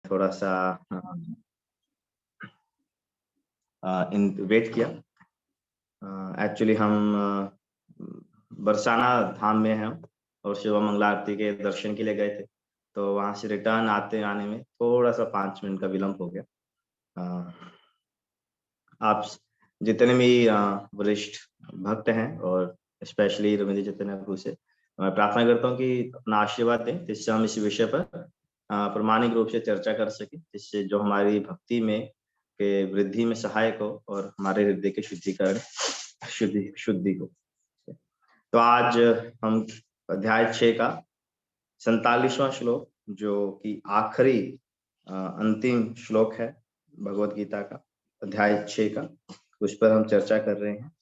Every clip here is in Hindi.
थोड़ा सा वेट किया। एक्चुअली हम बरसाना धाम में हैं और शिव मंगला आरती के दर्शन के लिए गए थे, तो वहां से रिटर्न आने में थोड़ा सा 5 मिनट का विलंब हो गया। आप जितने भी वरिष्ठ भक्त हैं और स्पेशली रविंद्र चैतन्य प्रभु से मैं प्रार्थना करता हूँ कि अपना आशीर्वाद दें, जिससे हम इस विषय पर प्रामाणिक रूप से चर्चा कर सकें, जिससे जो हमारी भक्ति में के वृद्धि में सहायक हो और हमारे हृदय के शुद्धिकरण शुद्धि हो। तो आज हम अध्याय 6 का 47वां श्लोक, जो कि आखिरी अंतिम श्लोक है भगवत गीता का, अध्याय 6 का, उस पर हम चर्चा कर रहे हैं।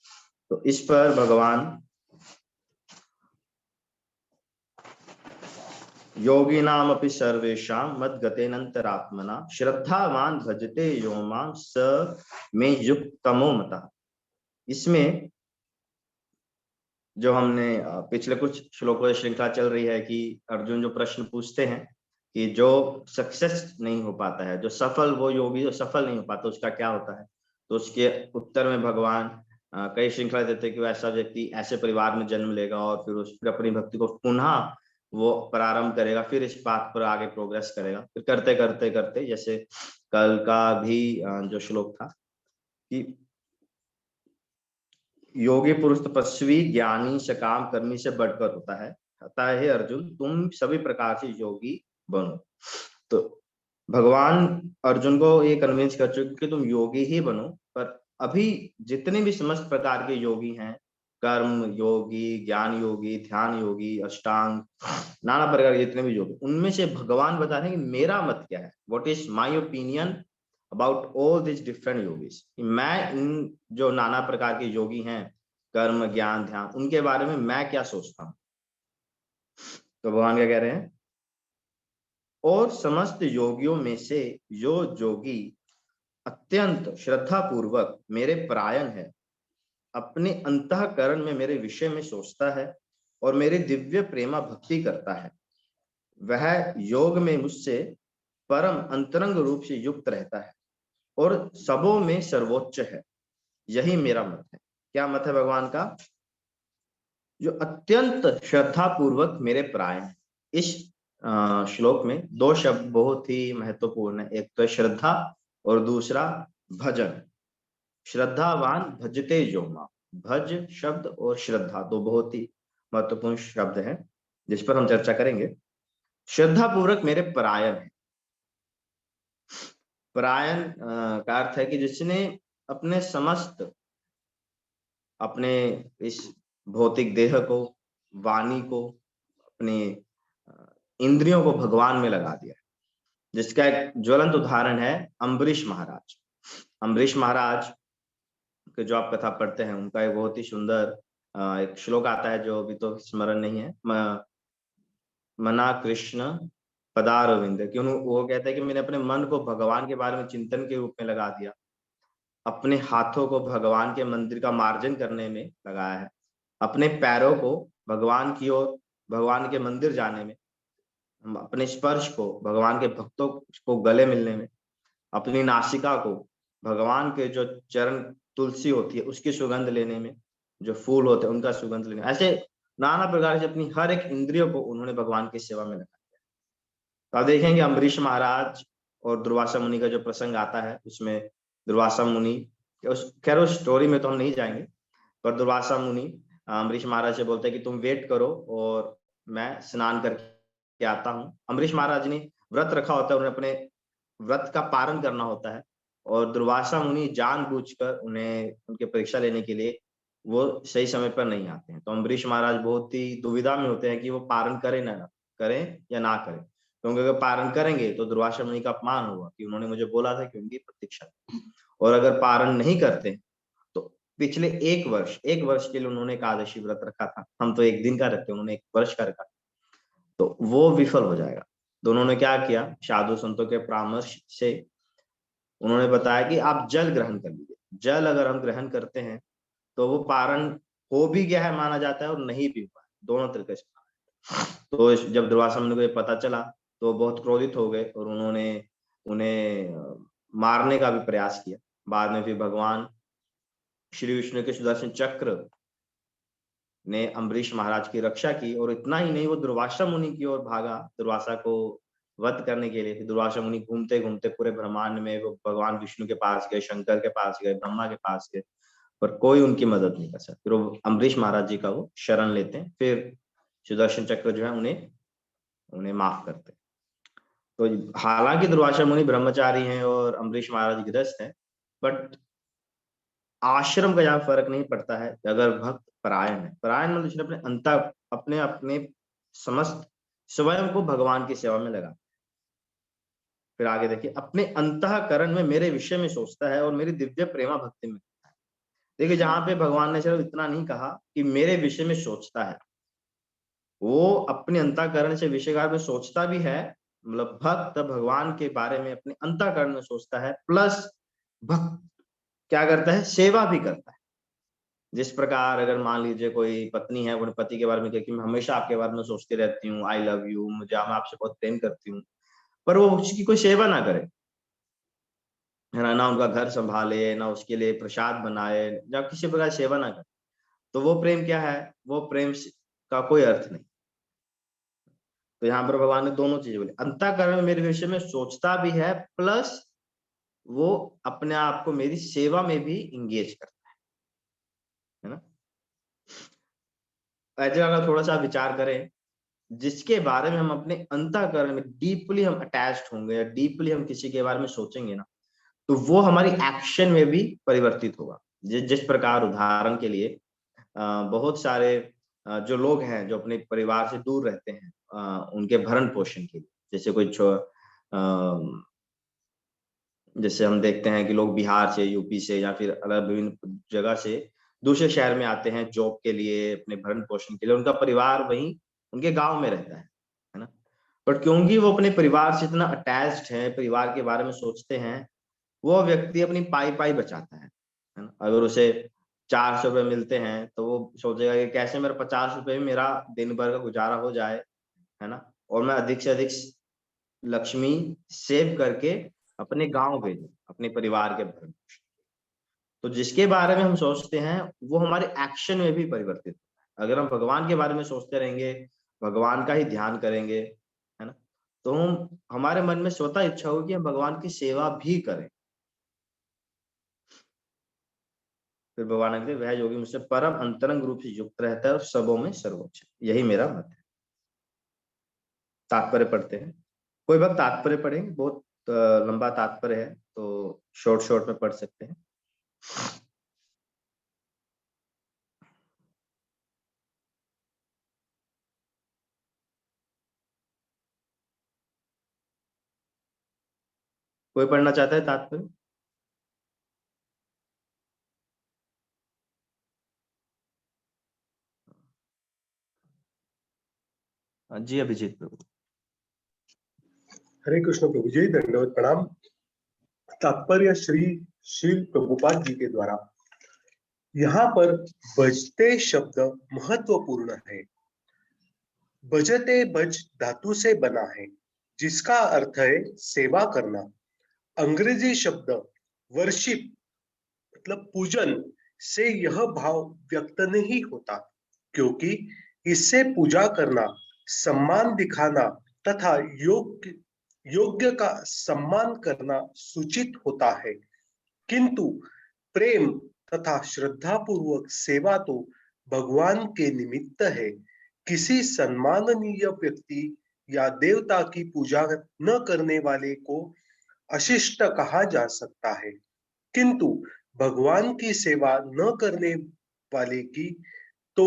तो इस पर भगवान योगिनाम अपि सर्वेषां मद्गतेनंतरात्मना श्रद्धावान भजते यो मां स मे युक्तमो मतः। इसमें जो हमने पिछले कुछ श्लोकों की श्रृंखला चल रही है कि अर्जुन जो प्रश्न पूछते हैं कि जो सक्सेस नहीं हो पाता है, जो सफल, वो योगी जो सफल नहीं हो पाता, उसका क्या होता है, तो उसके उत्तर में भगवान कई श्रृंखला देते हैं कि वैसा व्यक्ति ऐसे परिवार में जन्म लेगा और फिर उस फिर अपनी भक्ति को पुनः वो प्रारंभ करेगा, फिर इस बात पर आगे प्रोग्रेस करेगा, फिर करते करते करते, जैसे कल का भी जो श्लोक था कि योगी पुरुष तपस्वी ज्ञानी सकाम कर्मी से बढ़कर होता है, अतः हे अर्जुन तुम सभी प्रकार से योगी बनो। तो भगवान अर्जुन को ये कन्विंस कर चुके कि तुम योगी ही बनो, पर अभी जितने भी समस्त प्रकार के योगी हैं, कर्म योगी, ज्ञान योगी, ध्यान योगी, अष्टांग, नाना प्रकार के जितने भी योगी, उनमें से भगवान बता रहे हैं कि मेरा मत क्या है, what is my opinion about all this different yogis. मैं इन जो नाना प्रकार के योगी हैं, कर्म ज्ञान ध्यान, उनके बारे में मैं क्या सोचता हूँ। तो भगवान क्या कह रहे हैं, और समस्त योगियों में से जो योगी अत्यंत श्रद्धा पूर्वक मेरे परायण है, अपने अंतःकरण में मेरे विषय में सोचता है और मेरे दिव्य प्रेमा भक्ति करता है, वह योग में मुझसे परम अंतरंग रूप से युक्त रहता है और सबों में सर्वोच्च है। यही मेरा मत है। क्या मत है भगवान का? जो अत्यंत श्रद्धा पूर्वक मेरे परायण है। इस श्लोक में 2 शब्द बहुत ही महत्वपूर्ण है, एक तो श्रद्धा और दूसरा भजन। श्रद्धावान भजते यो मां, भज शब्द और श्रद्धा दो बहुत ही महत्वपूर्ण शब्द हैं, जिस पर हम चर्चा करेंगे। श्रद्धा पूर्वक मेरे परायण है। परायण का अर्थ है कि जिसने अपने समस्त, अपने इस भौतिक देह को, वाणी को, अपने इंद्रियों को भगवान में लगा दिया, जिसका एक ज्वलंत उदाहरण है अम्बरीश महाराज। अम्बरीश महाराज के जो आप कथा पढ़ते हैं, उनका एक बहुत ही सुंदर एक श्लोक आता है जो अभी तो स्मरण नहीं है, मना कृष्ण पदारविंद, कि वो कहता है कि मैंने अपने मन को भगवान के बारे में चिंतन के रूप में लगा दिया, अपने हाथों को भगवान के मंदिर का मार्जन करने में लगाया है, अपने पैरों को भगवान की ओर, भगवान के मंदिर जाने में, अपने स्पर्श को भगवान के भक्तों को गले मिलने में, अपनी नासिका को भगवान के जो चरण तुलसी होती है उसकी सुगंध लेने में, जो फूल होते हैं उनका सुगंध लेने, ऐसे नाना प्रकार से अपनी हर एक इंद्रियों को उन्होंने भगवान की सेवा में लगा दिया। तो आप देखेंगे अम्बरीश महाराज और दुर्वासा मुनि का जो प्रसंग आता है, उसमें दुर्वासा मुनि, खैर उस स्टोरी में तो हम नहीं जाएंगे, पर दुर्वासा मुनि अम्बरीश महाराज से बोलते हैं कि तुम वेट करो और मैं स्नान करके आता हूँ। अम्बरीश महाराज ने व्रत रखा होता है, उन्हें अपने व्रत का पालन करना होता है, और दुर्वासा मुनि जानबूझकर उन्हें उनके परीक्षा लेने के लिए वो सही समय पर नहीं आते हैं। तो अम्बरीश महाराज बहुत ही दुविधा में होते हैं कि वो पारण करें ना करें या ना करें, क्योंकि अगर पारण करेंगे तो दुर्वासा मुनि का अपमान होगा कि उन्होंने मुझे बोला था कि उनकी प्रतीक्षा, और अगर पारण नहीं करते तो पिछले 1 वर्ष के लिए उन्होंने एकादशी व्रत रखा था, हम तो 1 दिन का रखते, उन्होंने 1 वर्ष का रखा, तो वो विफल हो जाएगा। दोनों ने क्या किया, साधु संतों के परामर्श से उन्होंने बताया कि आप जल ग्रहण कर लीजिए, जल अगर हम ग्रहण करते हैं तो वो पारण हो भी गया है माना जाता है और नहीं भी हुआ है, दोनों तरीके से। तो जब दुर्वासा मुनि को ये पता चला तो बहुत क्रोधित हो गए और उन्होंने उन्हें मारने का भी प्रयास किया। बाद में फिर भगवान श्री विष्णु के सुदर्शन चक्र ने अम्बरीश महाराज की रक्षा की, और इतना ही नहीं, वो दुर्वासा मुनि की ओर भागा दुर्वासा को वध करने के लिए। दुर्वासा मुनि घूमते घूमते पूरे ब्रह्मांड में वो भगवान विष्णु के पास गए, शंकर के पास गए, ब्रह्मा के पास गए, पर कोई उनकी मदद नहीं कर सकता। फिर वो अम्बरीश महाराज जी का वो शरण लेते हैं, फिर सुदर्शन चक्र जो है उन्हें माफ करते हैं। तो हालांकि दुर्वासा मुनि ब्रह्मचारी हैं और अम्बरीश महाराज गृहस्थ हैं, बट आश्रम का यहाँ फर्क नहीं पड़ता है। अगर भक्त परायण है, परायण मतलब अपने अपने समस्त स्वयं को भगवान की सेवा में लगा। फिर आगे देखिए, अपने अंतःकरण में मेरे विषय में सोचता है और मेरी दिव्य प्रेमा भक्ति में। देखिए, जहां पे भगवान ने सिर्फ इतना नहीं कहा कि मेरे विषय में सोचता है, वो अपने अंतःकरण से विषयकार में सोचता भी है। मतलब भक्त भगवान के बारे में अपने अंतःकरण में सोचता है, प्लस भक्त क्या करता है, सेवा भी करता है। जिस प्रकार अगर मान लीजिए कोई पत्नी है, वो पति के बारे में कहती है, मैं हमेशा आपके बारे में सोचती रहती हूँ, आई लव यू, मैं आपसे बहुत प्रेम करती हूँ, पर वो उसकी कोई सेवा ना करे, है ना उनका घर संभाले, ना उसके लिए प्रसाद बनाए, या किसी प्रकार सेवा ना करे, तो वो प्रेम क्या है, वो प्रेम का कोई अर्थ नहीं। तो यहाँ पर भगवान ने दोनों चीजें बोली, अंतःकरण में मेरे विषय में सोचता भी है, प्लस वो अपने आप को मेरी सेवा में भी इंगेज करता है ना। ऐसे अगर थोड़ा सा विचार करें, जिसके बारे में हम अपने अंतःकरण में डीपली हम अटैच्ड होंगे, या डीपली हम किसी के बारे में सोचेंगे ना, तो वो हमारी एक्शन में भी परिवर्तित होगा। जिस प्रकार उदाहरण के लिए बहुत सारे जो लोग हैं जो अपने परिवार से दूर रहते हैं, उनके भरण पोषण के लिए, जैसे जैसे हम देखते हैं कि लोग बिहार से, यूपी से, या फिर अलग विभिन्न जगह से दूसरे शहर में आते हैं जॉब के लिए, अपने भरण पोषण के लिए। उनका परिवार वहीं उनके गांव में रहता है ना। बट क्योंकि वो अपने परिवार से इतना अटैच्ड है, परिवार के बारे में सोचते हैं, वो व्यक्ति अपनी पाई पाई बचाता है ना। अगर उसे 400 रुपए मिलते हैं, तो वो सोचेगा कि कैसे मेरा 50 रुपए में मेरा दिन भर का गुजारा हो जाए, है ना, और मैं अधिक से अधिक लक्ष्मी सेव करके अपने गांव भेजूं, अपने परिवार के भरण। तो जिसके बारे में हम सोचते हैं, वो हमारे एक्शन में भी परिवर्तित होता है। अगर हम भगवान के बारे में सोचते रहेंगे, भगवान का ही ध्यान करेंगे, है ना, तो हमारे मन में स्वतः इच्छा होगी कि हम भगवान की सेवा भी करें। फिर भगवान ने कहा, वह योगी मुझसे परम अंतरंग रूप से युक्त रहता है और सबों में सर्वोच्च। यही मेरा मत है। तात्पर्य पढ़ते हैं। कोई वक्त तात्पर्य पढ़ेंगे, बहुत लंबा तात्पर्य है, तो शॉर्ट शॉर्ट में पढ़ सकते हैं। कोई पढ़ना चाहता है तात्पर्य? जी अभिजीत प्रभु। हरे कृष्ण प्रभु जी, दंडवत प्रणाम। तात्पर्य श्री श्री प्रभुपाद जी के द्वारा। यहाँ पर बजते शब्द महत्वपूर्ण है। बजते बज धातु से बना है, जिसका अर्थ है सेवा करना। अंग्रेजी शब्द वर्शिप मतलब पूजन से यह भाव व्यक्त नहीं होता, क्योंकि इससे पूजा करना, सम्मान दिखाना तथा योग्य का सम्मान करना सूचित होता है। किंतु प्रेम तथा श्रद्धा पूर्वक सेवा तो भगवान के निमित्त है। किसी सम्माननीय व्यक्ति या देवता की पूजा न करने वाले को अशिष्ट कहा जा सकता है, किंतु भगवान की सेवा न करने वाले की तो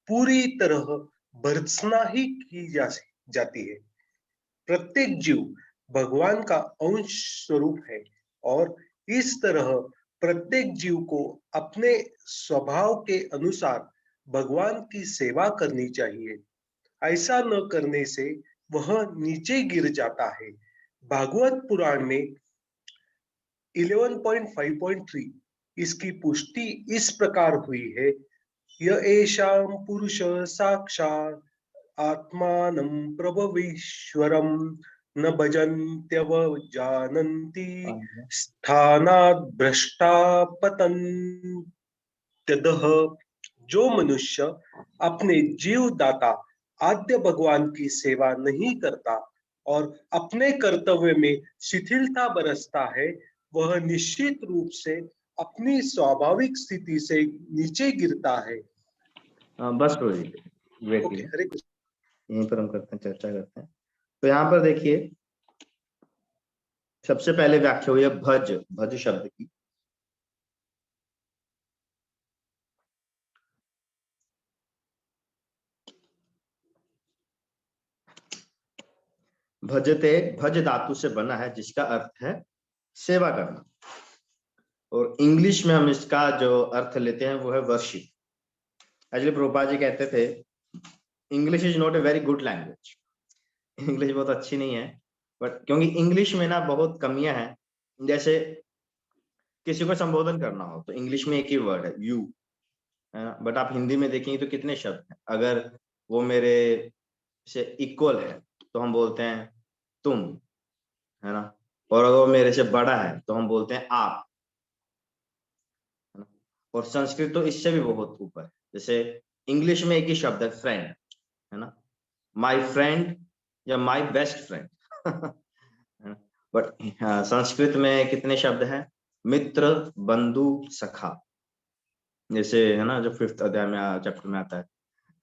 पूरी तरह भर्त्सना ही की जाती है। प्रत्येक जीव भगवान का अंश स्वरूप है, और इस तरह प्रत्येक जीव को अपने स्वभाव के अनुसार भगवान की सेवा करनी चाहिए। ऐसा न करने से वह नीचे गिर जाता है। भागवत पुराण में 11.5.3 इसकी पुष्टि इस प्रकार हुई है, य एषां पुरुष साक्षात् आत्मानं प्रभवीश्वरम् न भजन्त्यव जानन्ति स्थानात् भ्रष्टा पतन्त्यदः। जो मनुष्य अपने जीवदाता आद्य भगवान की सेवा नहीं करता और अपने कर्तव्य में शिथिलता बरसता है, वह निश्चित रूप से अपनी स्वाभाविक स्थिति से नीचे गिरता है। बस प्रभु जी, वेट ओके, कीजिए, हरे कृष्ण। यहीं पर हम करते हैं, चर्चा करते हैं। तो यहाँ पर देखिए, सबसे पहले व्याख्या हुई है भज, भज शब्द की। भजते, भज धातु से बना है, जिसका अर्थ है सेवा करना। और इंग्लिश में हम इसका जो अर्थ लेते हैं वो है वर्शिप। एक्चुअली प्रभुपाद जी कहते थे, English is not a very good language. English बहुत अच्छी नहीं है, बट क्योंकि इंग्लिश में ना बहुत कमियां हैं। जैसे किसी को संबोधन करना हो तो इंग्लिश में एक ही वर्ड है, यू, है ना। बट आप हिंदी में देखेंगे तो कितने शब्द हैं। अगर वो मेरे से इक्वल है तो हम बोलते हैं तुम, है ना। और अगर वो मेरे से बड़ा है तो हम बोलते हैं आप, है ना। और संस्कृत तो इससे भी बहुत ऊपर है। जैसे इंग्लिश में एक ही शब्द है फ्रेंड, है ना, माई फ्रेंड या my best friend. But Sanskrit में कितने शब्द हैं, मित्र, बंधु, सखा। जैसे है ना, जो 5th अध्याय में चैप्टर में आता है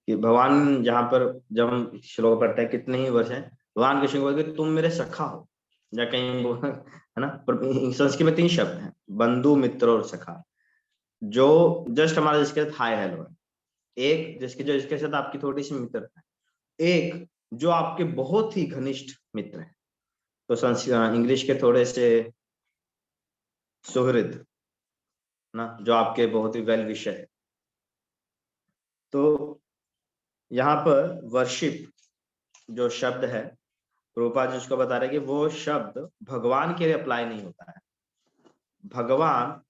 कि भगवान, जहां पर जब हम श्लोक पढ़ते हैं, कितने ही वर्ष हैं, भगवान कृष्ण को बोलते तुम मेरे सखा हो, या कहीं है ना। पर संस्कृत में 3 शब्द हैं, बंधु, मित्र और सखा, जो जस्ट हमारा जिसके साथ हाय हेलो है। एक जिसके साथ आपकी थोड़ी सी मित्रता है, एक जो आपके बहुत ही घनिष्ठ मित्र है। तो इंग्लिश के थोड़े से सुहृद ना, जो आपके बहुत ही वेल विशर है। तो यहाँ पर वर्शिप जो शब्द है, प्रभुपाद जी उसको बता रहे हैं कि वो शब्द भगवान के लिए अप्लाई नहीं होता है। भगवान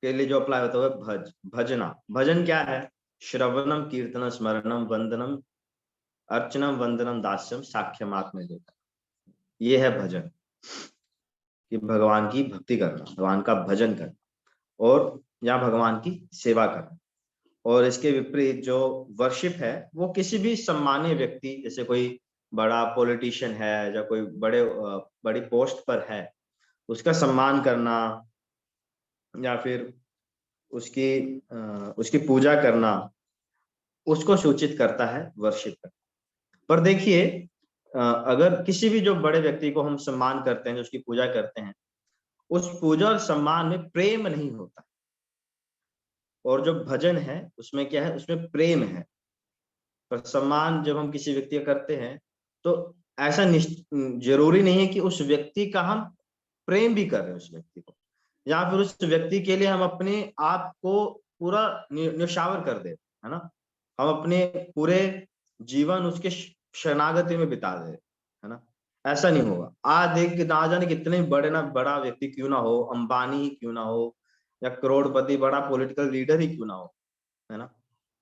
के लिए जो अप्लाई होता है भज, भजना। भजन क्या है, श्रवणम, कीर्तनम, स्मरणम, वंदनम, अर्चनम, वंदनम, दास्यम, साख्यम आत्मदेव। ये है भजन, कि भगवान की भक्ति करना, भगवान का भजन करना, और या भगवान की सेवा करना। और इसके विपरीत जो वर्शिप है, वो किसी भी सम्मानीय व्यक्ति, जैसे कोई बड़ा पॉलिटिशियन है या कोई बड़ी पोस्ट पर है, उसका सम्मान करना या फिर उसकी पूजा करना, उसको सूचित करता है वर्शिप करना। पर देखिए, अगर किसी भी जो बड़े व्यक्ति को हम सम्मान करते हैं, जो उसकी पूजा करते हैं, उस पूजा और सम्मान में प्रेम नहीं होता। और जो भजन है उसमें क्या है, उसमें प्रेम है। पर सम्मान जब हम किसी व्यक्ति का करते हैं, तो ऐसा जरूरी नहीं है कि उस व्यक्ति का हम प्रेम भी कर रहे हैं उस व्यक्ति को, या फिर उस व्यक्ति के लिए हम अपने आप को पूरा न्यौछावर कर दे, है ना। हम अपने पूरे जीवन उसके शरणागति में बिता दे, है ना। ऐसा नहीं होगा। आज देख, ना जाने कितने बड़े ना बड़ा व्यक्ति क्यों ना हो, अंबानी ही क्यों ना हो, या करोड़पति बड़ा पॉलिटिकल लीडर ही क्यों ना हो, है ना,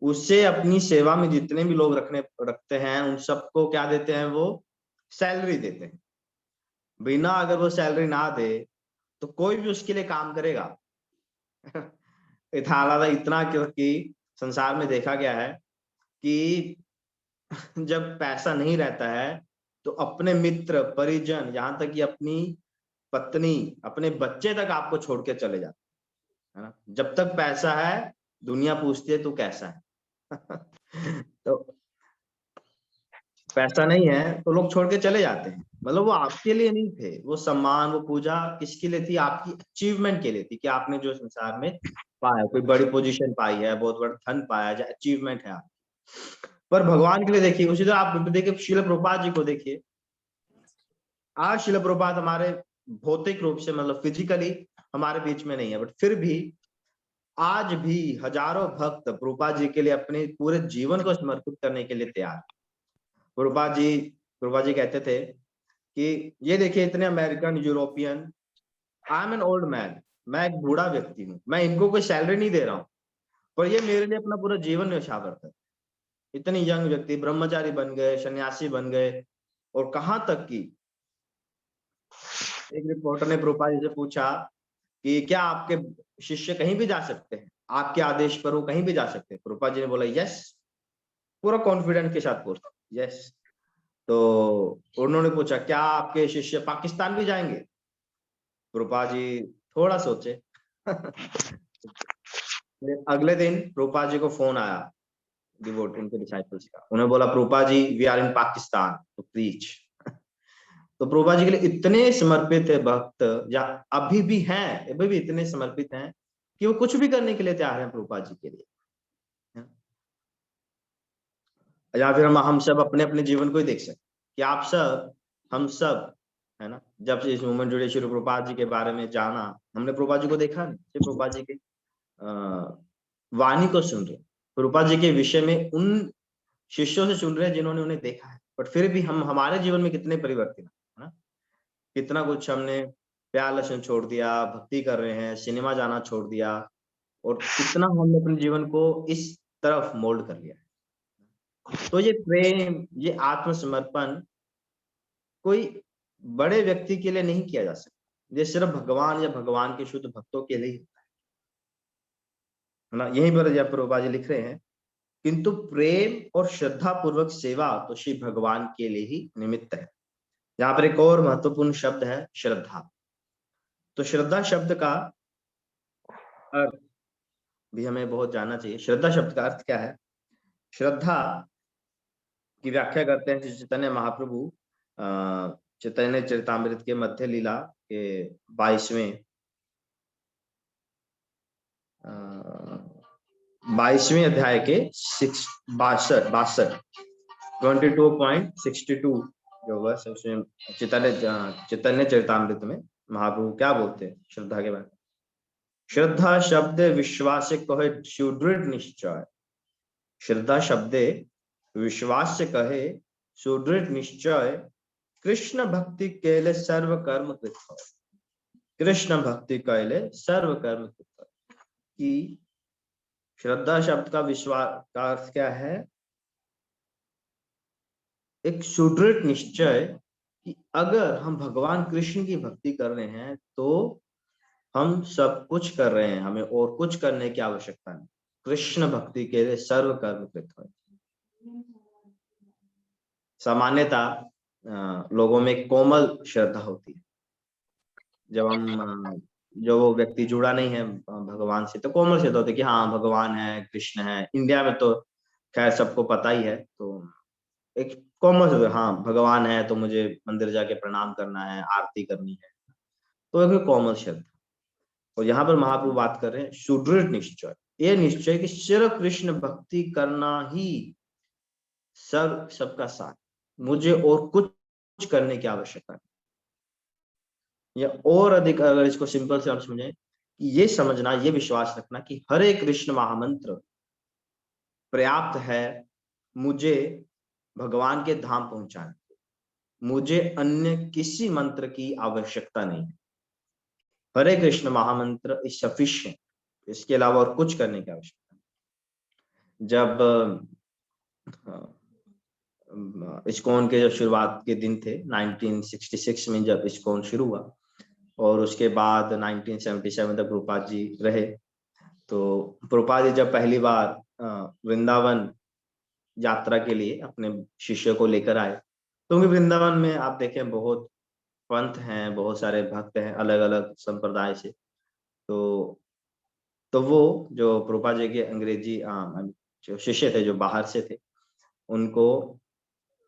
उससे अपनी सेवा में जितने भी लोग रखते हैं, उन सबको क्या देते हैं, वो सैलरी देते हैं। बिना अगर वो सैलरी ना दे तो कोई भी उसके लिए काम करेगा। हालांकि इतना क्योंकि संसार में देखा गया है कि जब पैसा नहीं रहता है तो अपने मित्र, परिजन, यहाँ तक कि अपनी पत्नी, अपने बच्चे तक आपको छोड़ के चले जाते हैं, है ना। जब तक पैसा है, दुनिया पूछती है तू कैसा है। तो पैसा नहीं है तो लोग छोड़ के चले जाते हैं। मतलब वो आपके लिए नहीं थे, वो सम्मान, वो पूजा किसके लिए थी, आपकी अचीवमेंट के लिए थी, कि आपने जो संसार में पाया, कोई बड़ी पोजीशन पाई है, बहुत बड़ा धन पाया, जो अचीवमेंट है आप। पर भगवान के लिए देखिए, उसी तरह आप देखिए श्रील प्रभुपाद जी को देखिए। आज श्रील प्रभुपाद हमारे भौतिक रूप से, मतलब फिजिकली हमारे बीच में नहीं है, बट फिर भी आज भी हजारों भक्त प्रभुपाद जी के लिए अपने पूरे जीवन को समर्पित करने के लिए तैयार। प्रभुपाद जी कहते थे कि ये देखिए, इतने American, European, I am an old man, मैं एक बूढ़ा व्यक्ति हूँ, मैं इनको कोई सैलरी नहीं दे रहा हूँ, पर ये मेरे लिए अपना पूरा जीवन न्यौछावर करते हैं। इतने यंग व्यक्ति ब्रह्मचारी बन गए, सन्यासी बन गए, और कहां तक कि एक रिपोर्टर ने प्रभुपाद जी से पूछा कि क्या आपके शिष्य कहीं भी जा सकते हैं, आपके आदेश पर वो कहीं भी जा सकते हैं? प्रभुपाद जी ने बोला यस, पूरा कॉन्फिडेंस के साथ बोला यस। तो उन्होंने पूछा क्या आपके शिष्य पाकिस्तान भी जाएंगे? प्रभुपाद जी थोड़ा सोचे। अगले दिन प्रभुपाद जी को फोन आया डिवोटी उनके डिसाइपल्स का, उन्हें बोला Prabhupada ji we are in Pakistan to preach. तो प्रभुपाद जी के लिए इतने समर्पित है भक्त, या अभी भी हैं, अभी भी इतने समर्पित हैं कि वो कुछ भी करने के लिए तैयार हैं प्रभुपाद जी के लिए। या फिर हम सब अपने अपने जीवन को ही देख सकते कि आप सब, हम सब, है ना, जब से इस मूवमेंट जुड़े, श्री प्रभुपाद जी के बारे में जाना, हमने प्रभुपाद जी को देखा नहीं, श्री प्रभुपाद जी के वाणी को सुन रहे, प्रभुपाद जी के विषय में उन शिष्यों से सुन रहे हैं जिन्होंने उन्हें देखा है, बट फिर भी हम, हमारे जीवन में कितने परिवर्तन है ना, कितना कुछ हमने प्यार लहसुन छोड़ दिया, भक्ति कर रहे हैं, सिनेमा जाना छोड़ दिया, और कितना हमने अपने जीवन को इस तरफ मोल्ड कर लिया। तो ये प्रेम, ये आत्मसमर्पण कोई बड़े व्यक्ति के लिए नहीं किया जा सकता, ये सिर्फ भगवान या भगवान के शुद्ध भक्तों के लिए होता है ना। यहीं पर जब प्रभुपाद जी लिख रहे हैं, किंतु प्रेम और श्रद्धा पूर्वक सेवा तो श्री भगवान के लिए ही निमित्त है। यहाँ पर एक और महत्वपूर्ण शब्द है श्रद्धा। तो श्रद्धा शब्द का अर्थ भी हमें बहुत जानना चाहिए। श्रद्धा शब्द का अर्थ क्या है? श्रद्धा की व्याख्या करते हैं श्री चैतन्य महाप्रभु चैतन्य चरितामृत के मध्य लीला के 22वें अध्याय के 62 22.62 जो वर्ष है उसमें चैतन्य चरितामृत में महाप्रभु क्या बोलते हैं श्रद्धा के बारे में? श्रद्धा शब्द विश्वास से कहे सुदृढ़ निश्चय। श्रद्धा शब्द विश्वास से कहे सुदृढ़ निश्चय, कृष्ण भक्ति केले सर्व कर्म कृत। कृष्ण भक्ति केले सर्व कर्म कृत। कि श्रद्धा शब्द का विश्वास का अर्थ क्या है? एक सुदृढ़ निश्चय कि अगर हम भगवान कृष्ण की भक्ति कर रहे हैं तो हम सब कुछ कर रहे हैं, हमें और कुछ करने की आवश्यकता नहीं। कृष्ण भक्ति के लिए सर्व कर्म कृत है। सामान्यता लोगों में कोमल श्रद्धा होती है। जब हम जो वो व्यक्ति जुड़ा नहीं है भगवान से, तो कोमल श्रद्धा होती है कि हाँ भगवान है, कृष्ण है। इंडिया में तो खैर सबको पता ही है, तो एक कॉमन श्रद्धा, हाँ भगवान है तो मुझे मंदिर जाके प्रणाम करना है, आरती करनी है, तो एक कॉमन श्रद्धा। और यहाँ पर महाप्रभु बात कर रहे हैं सुदृढ़ निश्चय, ये निश्चय कि सिर्फ कृष्ण भक्ति करना ही सबका साथ, मुझे और कुछ करने की आवश्यकता नहीं। या और अधिक अगर इसको सिंपल से हम समझें, ये समझना, ये विश्वास रखना कि हरे कृष्ण महामंत्र पर्याप्त है मुझे भगवान के धाम पहुंचाने, मुझे अन्य किसी मंत्र की आवश्यकता नहीं है। हरे कृष्ण महामंत्र इज सफिशिएंट, इसके अलावा और कुछ करने की आवश्यकता नहीं। जब इस्कॉन के जो शुरुआत के दिन थे 1966 में, जब इस्कॉन शुरू हुआ और उसके बाद 1977 तक प्रभुपाद जी रहे, तो प्रभुपाद जी जब पहली बार वृंदावन यात्रा के लिए अपने शिष्य को लेकर आए, तो वृंदावन में आप देखें बहुत पंथ हैं, बहुत सारे भक्त हैं अलग अलग संप्रदाय से। तो वो जो प्रभुपाद जी के अंग्रेजी जो शिष्य थे जो बाहर से थे, उनको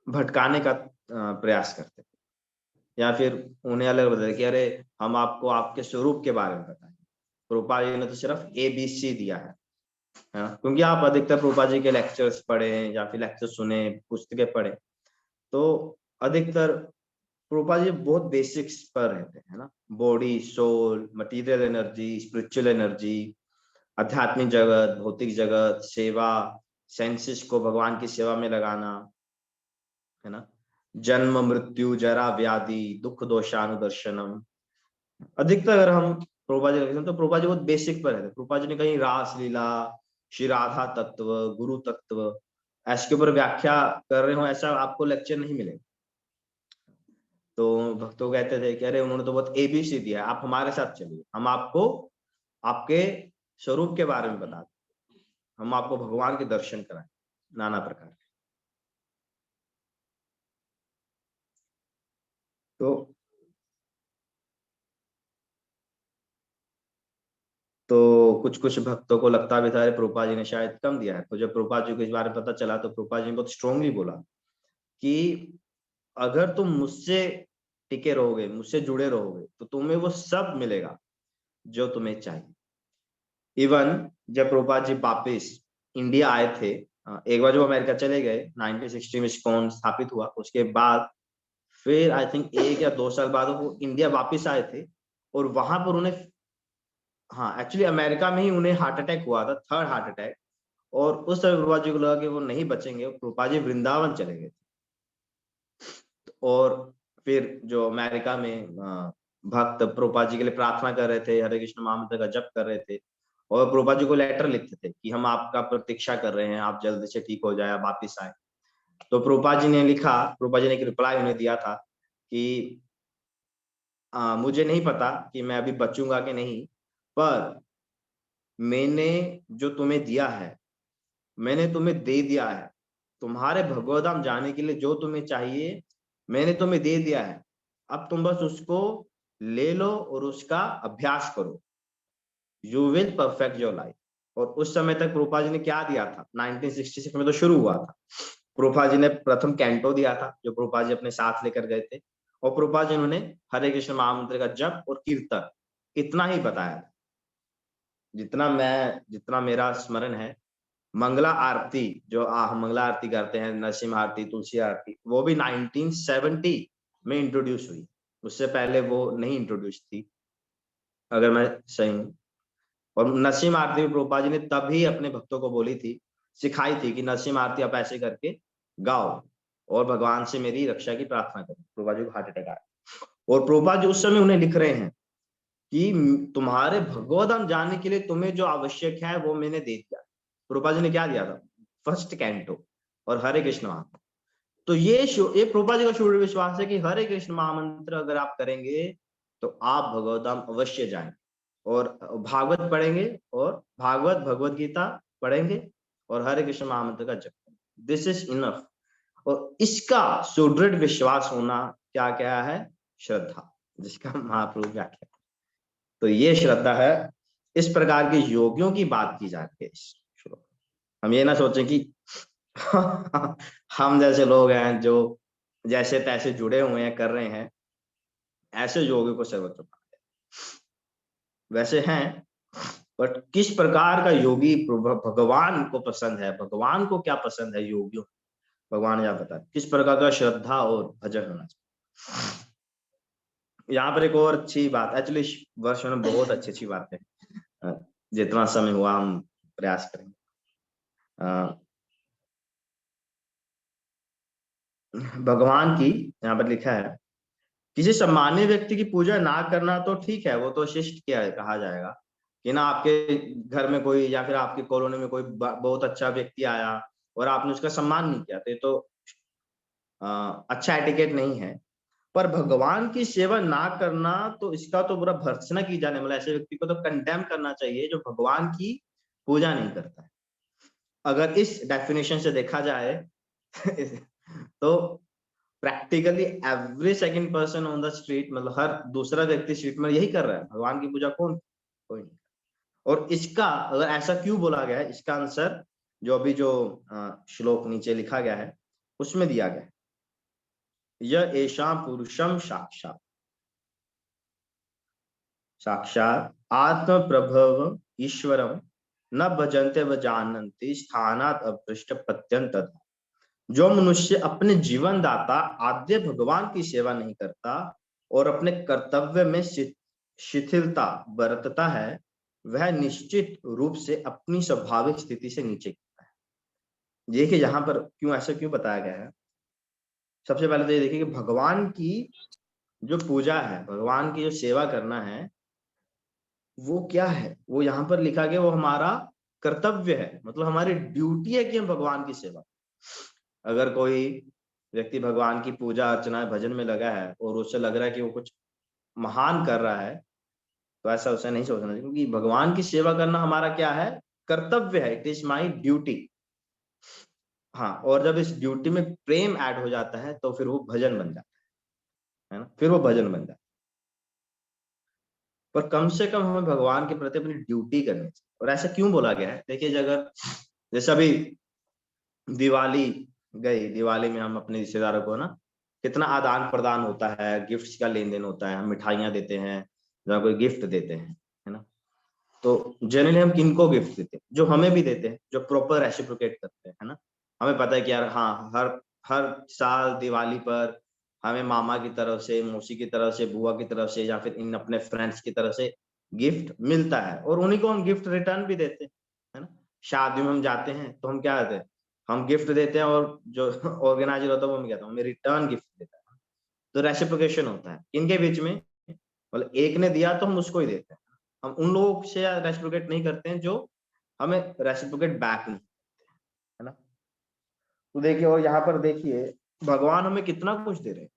भटकाने का प्रयास करते थे, या फिर उन्हें अलग बताते कि अरे हम आपको आपके स्वरूप के बारे में बताएं। प्रभुपाद जी ने तो सिर्फ ABC दिया है ना, क्योंकि आप अधिकतर प्रभुपाद जी के लेक्चर्स पढ़े या फिर लेक्चर सुने, पुस्तकें पढ़े, तो अधिकतर प्रभुपाद जी बहुत बेसिक्स पर रहते हैं ना, body, soul, material energy, spiritual energy, आध्यात्मिक जगत, भौतिक जगत, सेवा, सेंसेस को भगवान की सेवा में लगाना, है ना, जन्म मृत्यु जरा व्याधि दुख दोषानुदर्शनम। अधिकतर अगर हम प्रभुपाद जी तो प्रभुपाद जी बहुत बेसिक पर रहते। प्रभुपाद जी ने कहीं रास लीला, श्री राधा तत्व, गुरु तत्व ऐसे के ऊपर व्याख्या कर रहे हो, ऐसा आपको लेक्चर नहीं मिलेगा। तो भक्तों कहते थे कि अरे उन्होंने तो बहुत ABC दिया है, आप हमारे साथ चलिए, हम आपको आपके स्वरूप के बारे में बताते, हम आपको भगवान के दर्शन कराएं नाना प्रकार के। तो कुछ कुछ भक्तों को लगता भी था अरे प्रभुपाद जी ने शायद कम दिया है। तो जब प्रभुपाद जी को इस बारे में पता चला तो प्रभुपाद जी ने बहुत स्ट्रांगली बोला कि अगर तुम मुझसे टिके रहोगे, मुझसे जुड़े रहोगे, तो तुम्हें वो सब मिलेगा जो तुम्हें चाहिए। इवन जब प्रभुपाद जी वापिस इंडिया आए थे, एक बार जब अमेरिका चले गए 1960 में इस्कॉन स्थापित हुआ, उसके बाद फिर आई थिंक 1 या 2 साल बाद वो इंडिया वापिस आए थे। और वहां पर उन्हें, हाँ एक्चुअली अमेरिका में ही उन्हें हार्ट अटैक हुआ था, 3rd हार्ट अटैक। और उस समय प्रभुपाद जी को लगा कि वो नहीं बचेंगे, प्रभुपाद जी वृंदावन चले गए। और फिर जो अमेरिका में भक्त प्रभुपाद जी के लिए प्रार्थना कर रहे थे, हरे कृष्ण महामंत्र का जप कर रहे थे, और प्रभुपाद जी को लेटर लिखते थे कि हम आपका प्रतीक्षा कर रहे हैं, आप जल्दी से ठीक हो जाए, आप वापिस आए। तो प्रभुपाद जी ने लिखा, प्रभुपाद जी ने एक रिप्लाई उन्हें दिया था कि मुझे नहीं पता कि मैं अभी बचूंगा कि नहीं, पर मैंने जो तुम्हें दिया है, मैंने तुम्हें दे दिया है। तुम्हारे भगवधाम जाने के लिए जो तुम्हें चाहिए मैंने तुम्हें दे दिया है, अब तुम बस उसको ले लो और उसका अभ्यास करो, you will perfect your life. और उस समय तक प्रभुपाद जी ने क्या दिया था, 1966 में तो शुरू हुआ था। प्रभुपाद जी ने प्रथम कैंटो दिया था जो प्रभुपाद जी अपने साथ लेकर गए थे, और प्रभुपाद जी उन्होंने हरे कृष्ण महामंत्र का जप और कीर्तन इतना ही बताया था। जितना मेरा स्मरण है, मंगला आरती जो हम मंगला आरती करते हैं, नरसिंह आरती, तुलसी आरती, वो भी 1970 में इंट्रोड्यूस हुई, उससे पहले वो नहीं इंट्रोड्यूस थी अगर मैं सही हूँ। और नरसिंह आरती भी प्रभुपाद जी ने तभी अपने भक्तों को बोली थी, सिखाई थी कि नरसिंह आरती आप ऐसे करके गाओ और भगवान से मेरी रक्षा की प्रार्थना करो। प्रभुपाद जी को हार्ट अटैक आया और प्रभुपाद जी उस समय उन्हें लिख रहे हैं कि तुम्हारे भगवधाम जाने के लिए तुम्हें जो आवश्यक है वो मैंने दे दिया। प्रभुपाद जी ने क्या दिया था, 1st कैंटो और हरे कृष्ण महामंत्र। तो ये प्रभुपाद जी का शुरू विश्वास है कि हरे कृष्ण महामंत्र अगर आप करेंगे तो आप भगवधाम अवश्य जाएंगे, और भागवत पढ़ेंगे और भगवत गीता पढ़ेंगे और हरे कृष्ण महामंत्र का जप करेंगे, दिस इज इनफ। और इसका सुदृढ़ विश्वास होना क्या क्या है, श्रद्धा, जिसका महाप्रभु व्याख्या। तो ये श्रद्धा है। इस प्रकार के योगियों की बात की जाती है इस श्लोक। हम ये ना सोचें कि हम जैसे लोग हैं जो जैसे तैसे जुड़े हुए हैं, कर रहे हैं, ऐसे योगियों को सर्वत्र मानते हैं। वैसे हैं, बट किस प्रकार का योगी भगवान को पसंद है, भगवान को क्या पसंद है योगियों, भगवान यहाँ बता किस प्रकार का श्रद्धा और भजन होना चाहिए। यहाँ पर एक और अच्छी बात, एक्चुअली वर्ष में बहुत अच्छी अच्छी बात है, जितना समय हुआ हम प्रयास करेंगे। भगवान की यहाँ पर लिखा है, किसी सम्मानीय व्यक्ति की पूजा ना करना तो ठीक है, वो तो शिष्ट क्या है कहा जाएगा कि ना आपके घर में कोई या फिर आपकी कॉलोनी में कोई बहुत अच्छा व्यक्ति आया और आपने उसका सम्मान नहीं किया, तो ये तो अच्छा एटिकेट नहीं है। पर भगवान की सेवा ना करना तो इसका तो बुरा भर्त्सना की जाने वाला, ऐसे व्यक्ति को तो कंडेम करना चाहिए जो भगवान की पूजा नहीं करता है। अगर इस डेफिनेशन से देखा जाए तो practically every second person on the street, मतलब हर दूसरा व्यक्ति स्ट्रीट में यही कर रहा है, भगवान की पूजा कौन, कोई नहीं। और इसका अगर ऐसा क्यों बोला गया है, इसका आंसर जो अभी जो श्लोक नीचे लिखा गया है उसमें दिया गया है, यह ऐशा पुरुषम साक्षात साक्षात आत्म प्रभव ईश्वरम न भजन्ते व जानन्ति स्थानात अपृष्ट प्रत्यंत। जो मनुष्य अपने जीवन दाता आद्य भगवान की सेवा नहीं करता और अपने कर्तव्य में शिथिलता बरतता है, वह निश्चित रूप से अपनी स्वाभाविक स्थिति से नीचे गिरता है। देखिए यहाँ पर क्यों ऐसा क्यों बताया गया है। सबसे पहले तो ये देखिए कि भगवान की जो पूजा है, भगवान की जो सेवा करना है, वो क्या है, वो यहाँ पर लिखा गया वो हमारा कर्तव्य है, मतलब हमारी ड्यूटी है कि हम भगवान की सेवा। अगर कोई व्यक्ति भगवान की पूजा अर्चना भजन में लगा है और उससे लग रहा है कि वो कुछ महान कर रहा है, तो ऐसा उसे नहीं सोचना चाहिए, क्योंकि भगवान की सेवा करना हमारा क्या है, कर्तव्य है, इट इज माई ड्यूटी। हाँ, और जब इस ड्यूटी में प्रेम ऐड हो जाता है तो फिर वो भजन बन जाता है ना, फिर वो भजन बन जाता है। पर कम से कम हमें भगवान के प्रति अपनी ड्यूटी करनी चाहिए। और ऐसा क्यों बोला गया है, देखिए, अगर जैसे अभी दिवाली गई, दिवाली में हम अपने रिश्तेदारों को ना कितना आदान प्रदान होता है, गिफ्ट्स का लेन देन होता है, हम मिठाइयां देते हैं या कोई गिफ्ट देते हैं, है ना। तो जनरली हम किनको गिफ्ट देते हैं, जो हमें भी देते हैं, जो प्रॉपर रेसिप्रोकेट करते हैं, है ना। हमें पता है कि यार हाँ, हर हर साल दिवाली पर हमें मामा की तरफ से, मौसी की तरफ से, बुआ की तरफ से या फिर इन अपने फ्रेंड्स की तरफ से गिफ्ट मिलता है, और उन्हीं को हम गिफ्ट रिटर्न भी देते हैं, है ना। शादी में हम जाते हैं तो हम क्या करते हैं, हम गिफ्ट देते हैं, और जो ऑर्गेनाइजर होता है वो हमें कहता है, हमें रिटर्न गिफ्ट देता है। तो रेसिप्रोकेशन होता है इनके बीच में, मतलब एक ने दिया तो हम उसको ही देते हैं। हम उन लोगों से रेसिप्रोकेट नहीं करते हैं जो हमें रेसिप्रोकेट बैक नहीं, है ना। तो देखिए, और यहाँ पर देखिए भगवान हमें कितना कुछ दे रहे हैं।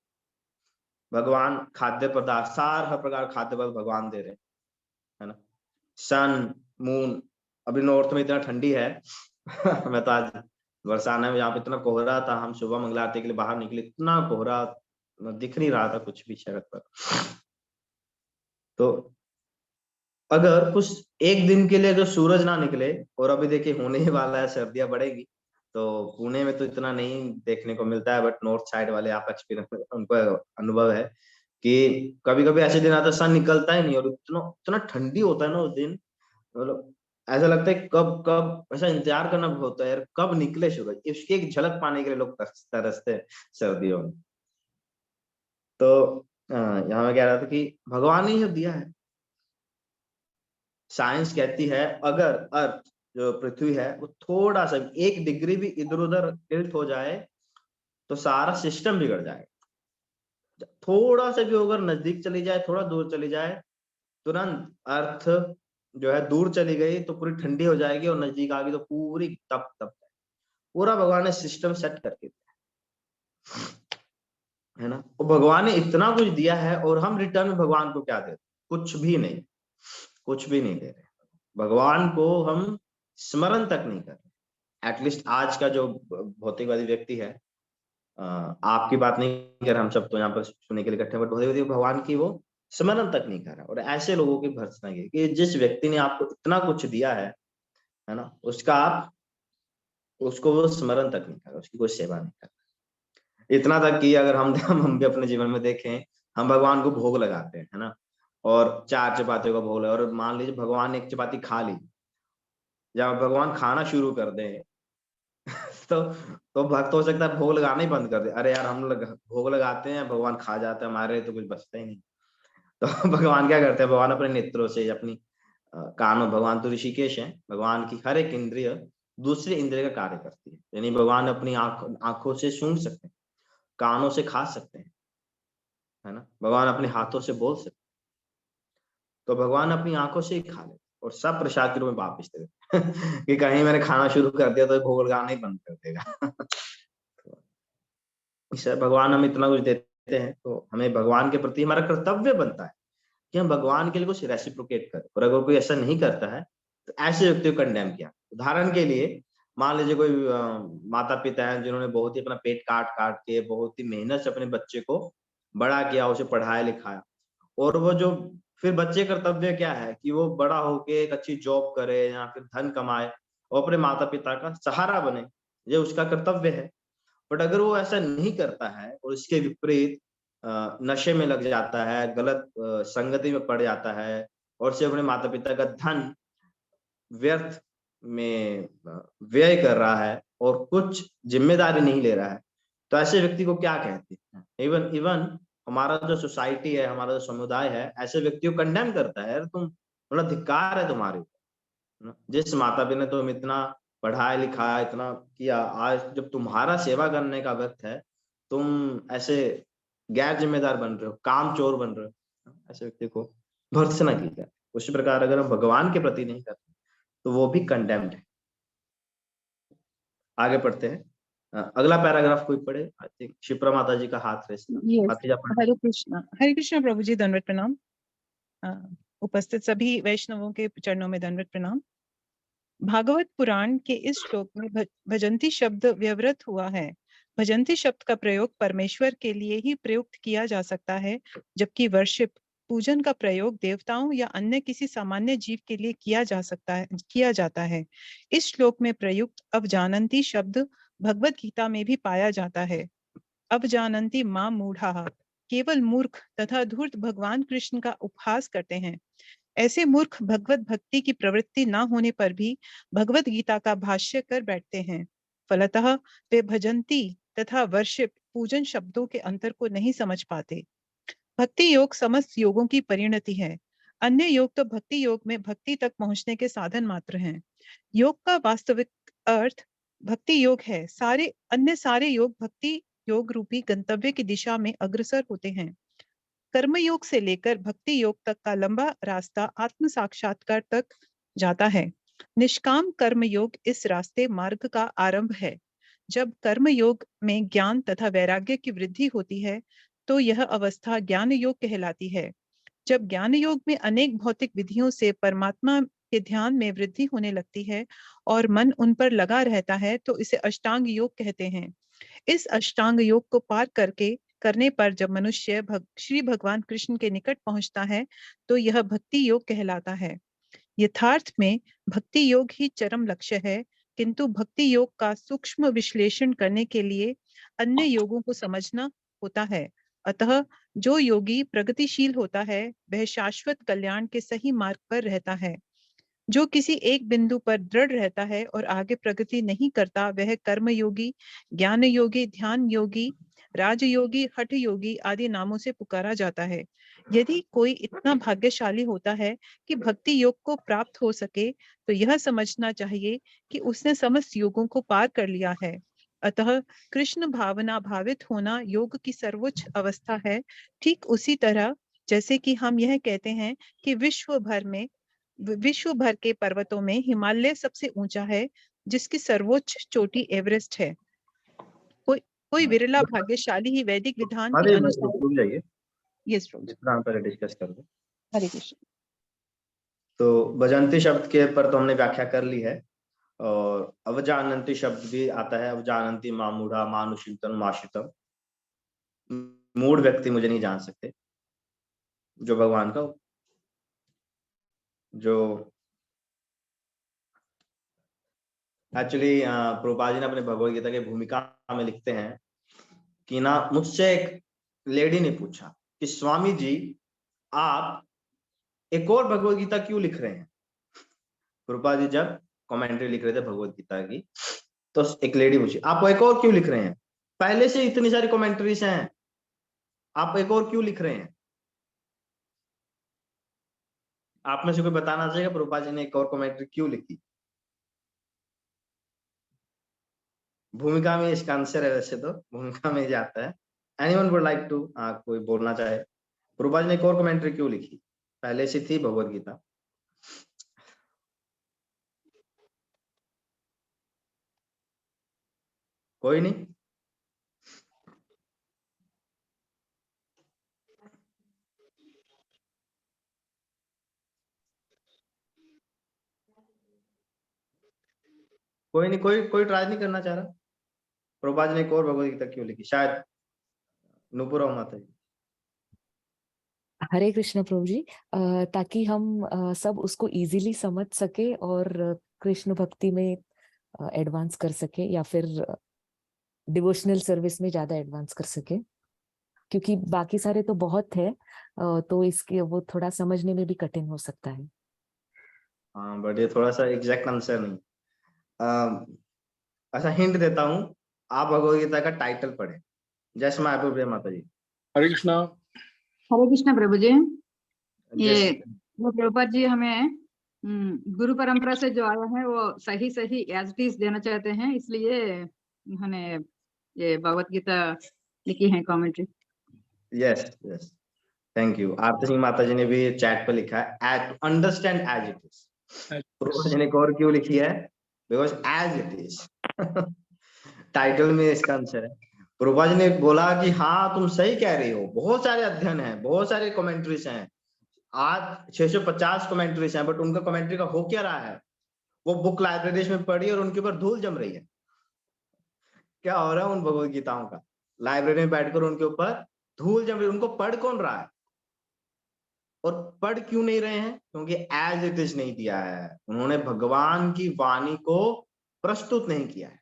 भगवान खाद्य पदार्थ, सार हर प्रकार खाद्य पदार्थ भगवान दे रहे हैं, है ना। सन, मून, अभी नॉर्थ में इतना ठंडी है मैं तो आज बरसाना में, यहाँ पे इतना कोहरा था, हम सुबह मंगला आरती के लिए बाहर निकले, इतना कोहरा, दिख नहीं रहा था कुछ भी सड़क पर। तो अगर कुछ एक दिन के लिए अगर सूरज ना निकले, और अभी देखिए होने ही वाला है, सर्दियां बढ़ेगी, तो पुणे में तो इतना नहीं देखने को मिलता है, बट नॉर्थ साइड वाले आप एक्सपीरियंस, उनको अनुभव है कि कभी कभी ऐसे दिन आता है सन निकलता ही नहीं, और इतना इतना ठंडी होता है ना उस दिन, मतलब ऐसा लगता है कब कब, ऐसा इंतजार करना होता है यार कब निकले सूरज, इसकी एक झलक पाने के लिए लोग तरसते हैं सर्दियों में। तो यहाँ मैं कह रहा था कि भगवान ने ही दिया है। साइंस कहती है अगर अर्थ, जो पृथ्वी है, वो थोड़ा सा 1 डिग्री भी इधर उधर टिल्ट हो जाए तो सारा सिस्टम बिगड़ जाएगा। थोड़ा सा भी अगर नजदीक चली जाए, थोड़ा दूर चली जाए, तुरंत अर्थ जो है दूर चली गई तो पूरी ठंडी हो जाएगी, और नजदीक आ गई तो पूरी तप तप, पूरा भगवान ने सिस्टम सेट करके दिया है ना। और भगवान ने इतना कुछ दिया है, और हम रिटर्न में भगवान को क्या दे रहे, कुछ भी नहीं, कुछ भी नहीं दे रहे। भगवान को हम स्मरण तक नहीं कर रहे। एटलीस्ट आज का जो भौतिकवादी व्यक्ति है, आपकी बात नहीं कर, हम सब तो यहाँ पर सुनने के लिए इकट्ठे, बट भौतिकवादी भगवान की वो स्मरण तक नहीं कर रहा। और ऐसे लोगों की भर्त्सना की कि जिस व्यक्ति ने आपको इतना कुछ दिया है ना, उसका आप, उसको वो स्मरण तक नहीं कर रहा, उसकी कोई सेवा नहीं कर रहा। इतना तक कि अगर हम भी अपने जीवन में देखें, हम भगवान को भोग लगाते हैं, है ना, और 4 चपातियों का भोग लगा, और मान लीजिए भगवान ने 1 चपाती खा ली, जब भगवान खाना शुरू कर दें तो तो भक्त हो सकता है भोग लगाना ही बंद कर दे, अरे यार हम लोग भोग लगाते हैं, भगवान खा जाते हैं, हमारे तो कुछ बचता ही नहीं। तो भगवान क्या करते हैं, भगवान अपने नेत्रों से, अपनी कानों, भगवान तो ऋषिकेश है, भगवान की हर एक इंद्रिय दूसरे इंद्रिय का कार्य करती है। यानी भगवान अपनी आंखों से सूंघ सकते हैं, कानों से खा सकते हैं, है ना, भगवान अपने हाथों से बोल सकते हैं। तो भगवान अपनी आंखों से ही खा लेते और सब प्रसाद के रूप में वापिस दे देते कि कहीं मैंने खाना शुरू कर दिया तो भोग लगाना ही बंद कर देगा। इससे भगवान हमें इतना कुछ देते हैं, तो हमें भगवान के प्रति हमारा कर्तव्य बनता है कि हम भगवान के लिए कुछ रेसिप्रोकेट करें। और अगर कोई ऐसा नहीं करता है तो ऐसे व्यक्ति को कंडेम किया। उदाहरण के लिए मान लीजिए कोई माता पिता हैं जिन्होंने बहुत ही अपना पेट काट काट के बहुत ही मेहनत से अपने बच्चे को बड़ा किया, उसे पढ़ाया लिखाया, और वो जो फिर बच्चे कर्तव्य क्या है कि वो बड़ा होके एक अच्छी जॉब करे या फिर धन कमाए और अपने माता पिता का सहारा बने, ये उसका कर्तव्य है। बट अगर वो ऐसा नहीं करता है और इसके विपरीत नशे में लग जाता है, गलत संगति में पड़ जाता है, और सिर्फ अपने माता पिता का धन व्यर्थ में व्यय कर रहा है और कुछ जिम्मेदारी नहीं ले रहा है, तो ऐसे व्यक्ति को क्या कहते हैं। इवन इवन हमारा जो सोसाइटी है, हमारा जो समुदाय है, ऐसे व्यक्ति को कंडेम करता है, यार तुम, मतलब धिक्कार है तुम्हारे ऊपर। जिस माता पिता ने तुम इतना पढ़ाया लिखाया, इतना किया, आज जब तुम्हारा सेवा करने का वक्त है, तुम ऐसे गैर जिम्मेदार बन रहे हो, काम चोर बन रहे हो, ऐसे व्यक्ति को भर्त्सना की जाए। उसी प्रकार अगर हम भगवान के प्रति नहीं करते तो वो भी कंडेम्ड है। आगे पढ़ते हैं। अगला पैराग्राफ कोई पढ़े। आई थिंक शिप्रा माता जी का हाथ रेस था। Yes. माता जी आप पढ़ें। हरे कृष्णा प्रभु जी, दंडवत प्रणाम। उपस्थित सभी वैष्णवों के चरणों में दंडवत प्रणाम। भागवत पुराण के इस श्लोक में भजंती शब्द व्यवहृत हुआ है। भजंती शब्द का प्रयोग परमेश्वर के लिए ही प्रयुक्त किया जा सकता है, जबकि वर्शिप पूजन का प्रयोग देवताओं या अन्य किसी सामान्य जीव के लिए किया जाता है। इस श्लोक में प्रयुक्त अवजानंती शब्द भगवत गीता में भी पाया जाता है। अवजानंती मां मूढ़ाः, केवल मूर्ख तथा धूर्त भगवान कृष्ण का उपहास करते हैं। ऐसे मूर्ख भगवत भक्ति की प्रवृत्ति न होने पर भी भगवत गीता का भाष्य कर बैठते हैं। फलतः वे भजंती तथा वर्शिप पूजन शब्दों के अंतर को नहीं समझ पाते। भक्ति योग समस्त योगों की परिणति है। अन्य योग तो भक्ति योग में भक्ति तक पहुंचने के साधन मात्र हैं। योग का वास्तविक अर्थ भक्ति योग है। अन्य सारे योग भक्ति योग रूपी गंतव्य की दिशा में अग्रसर होते हैं। कर्म योग से लेकर भक्ति योग तक का लंबा रास्ता आत्म साक्षात्कार तक जाता है। निष्काम कर्म योग इस रास्ते मार्ग का आरंभ है। जब कर्म योग में ज्ञान तथा वैराग्य की वृद्धि होती है तो यह अवस्था ज्ञान योग कहलाती है। जब ज्ञान योग में अनेक भौतिक विधियों से परमात्मा के ध्यान में वृद्धि होने लगती है और मन उन पर लगा रहता है तो इसे अष्टांग योग कहते हैं। इस अष्टांग योग को पार करने पर जब मनुष्य श्री भगवान कृष्ण के निकट पहुंचता है तो यह भक्ति योग कहलाता है। यथार्थ में भक्ति योग ही चरम लक्ष्य है, किंतु भक्ति योग का सूक्ष्म विश्लेषण करने के लिए अन्य योगों को समझना होता है। अतः जो योगी प्रगतिशील होता है वह शाश्वत कल्याण के सही मार्ग पर रहता है। जो किसी एक बिंदु पर दृढ़ रहता है और आगे प्रगति नहीं करता वह कर्म योगी, ज्ञान योगी, ध्यान योगी, राजयोगी, हठ योगी आदि नामों से पुकारा जाता है। यदि कोई इतना भाग्यशाली होता है कि भक्ति योग को प्राप्त हो सके तो यह समझना चाहिए कि उसने समस्त योगों को पार कर लिया है। अतः कृष्ण भावना भावित होना योग की सर्वोच्च अवस्था है। ठीक उसी तरह जैसे कि हम यह कहते हैं कि विश्व भर के पर्वतों में हिमालय सबसे ऊंचा है, जिसकी सर्वोच्च चोटी एवरेस्ट है। कोई विरला भाग्यशाली ही वैदिक विधान के अनुसार रुक जाइए, यस पर डिस्कस कर दो। हरे कृष्ण। तो भजंती शब्द के पर तो हमने व्याख्या कर ली है, और अवजानंती शब्द भी आता है। अवजानंती मामूढ़ा मानुषितम माशितम, मूढ़ व्यक्ति मुझे नहीं जान सकते। जो भगवान का जो एक्चुअली प्रभुपाद जी ने अपने भगवद गीता की भूमिका में लिखते हैं कि ना, मुझसे एक लेडी ने पूछा कि स्वामी जी आप एक और भगवद गीता क्यों लिख रहे हैं। प्रभुपाद जी जब कमेंट्री लिख रहे थे भगवद गीता की तो एक लेडी पूछी आप एक और क्यों लिख रहे हैं, पहले से इतनी सारी कमेंट्रीज हैं, आप एक और क्यों लिख रहे हैं। आप में से कोई बताना चाहेगा प्रभुपाद जी ने एक और कमेंट्री क्यों लिखी। भूमिका में इसका आंसर है, वैसे तो भूमिका में जाता है। एनीवन वुड लाइक टू, कोई बोलना चाहे, प्रभुपाद जी ने एक और कमेंट्री क्यों लिखी, पहले से थी भगवद गीता। कोई नहीं। कोई नहीं, कोई ट्राई नहीं करना चाह रहा। प्रभुपाद जी ने एक और भगवद गीता क्यों लिखी, शायद नुपुर और माता जी। हरे कृष्ण प्रभु जी, ताकि हम सब उसको इजीली समझ सके और कृष्ण भक्ति में एडवांस कर सके या फिर डिवोशनल सर्विस में ज्यादा एडवांस कर सके, क्योंकि बाकी सारे तो बहुत है, तो इसके वो थोड़ा समझने में भी कठिन हो सकता है। हाँ, बट ये थोड़ा सा एग्जैक्ट आंसर नहीं। अच्छा, हिंट देता हूँ, आप भगवद गीता का टाइटल पढ़े। जय श्री मायापुर माता जी। हरे कृष्णा। हरे कृष्णा प्रभु जी। ये जय वो प्रभुपाद जी हमें गुरु परंपरा से जो आया है वो सही सही एज इट इज देना चाहते हैं, इसलिए उन्होंने ये भगवत गीता लिखी है commentary. Yes yes, thank you. Aarti Singh माता जी ने भी चैट पे लिखा है as understand as it is. Prabhupada ji ने एक और क्यों लिखी है, because as it is. Title में इसका आंसर है। प्रभुपाद जी ने बोला कि हाँ तुम सही कह रही हो, बहुत सारे अध्ययन हैं, बहुत सारे कमेंट्रीज हैं, आज 650 कमेंट्रीज हैं, बट उनका कमेंट्री का हो क्या रहा है, वो बुक लाइब्रेरीज में पड़ी और उनके ऊपर धूल जम रही है। क्या हो रहा है उन भगवत गीताओं का, लाइब्रेरी में बैठकर उनके ऊपर धूल जम रही है। उनको पढ़ कौन रहा है और पढ़ क्यों नहीं रहे हैं? क्योंकि एज इट इज नहीं दिया है, उन्होंने भगवान की वाणी को प्रस्तुत नहीं किया है,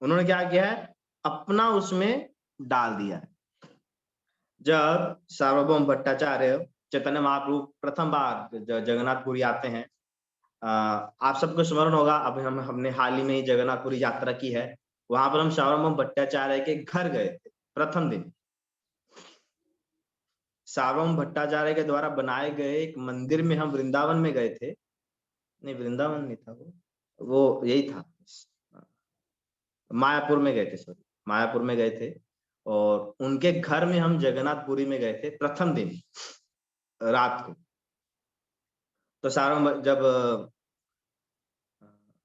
उन्होंने क्या किया है, अपना उसमें डाल दिया है। जब सार्वभौम भट्टाचार्य चैतन्य महाप्रभु प्रथम बार जगन्नाथपुरी आते हैं, आप सबको स्मरण होगा, अभी हमने हाल ही में ही जगन्नाथपुरी यात्रा की है, वहां पर हम सार्वभौम भट्टाचार्य के घर गए थे प्रथम दिन। सार्वभौम भट्टाचार्य के द्वारा बनाए गए एक मंदिर में हम वृंदावन में गए थे, नहीं वृंदावन नहीं था वो यही था, मायापुर में गए थे, सॉरी मायापुर में गए थे, और उनके घर में हम जगन्नाथपुरी में गए थे प्रथम दिन रात को। तो सार्वभौम जब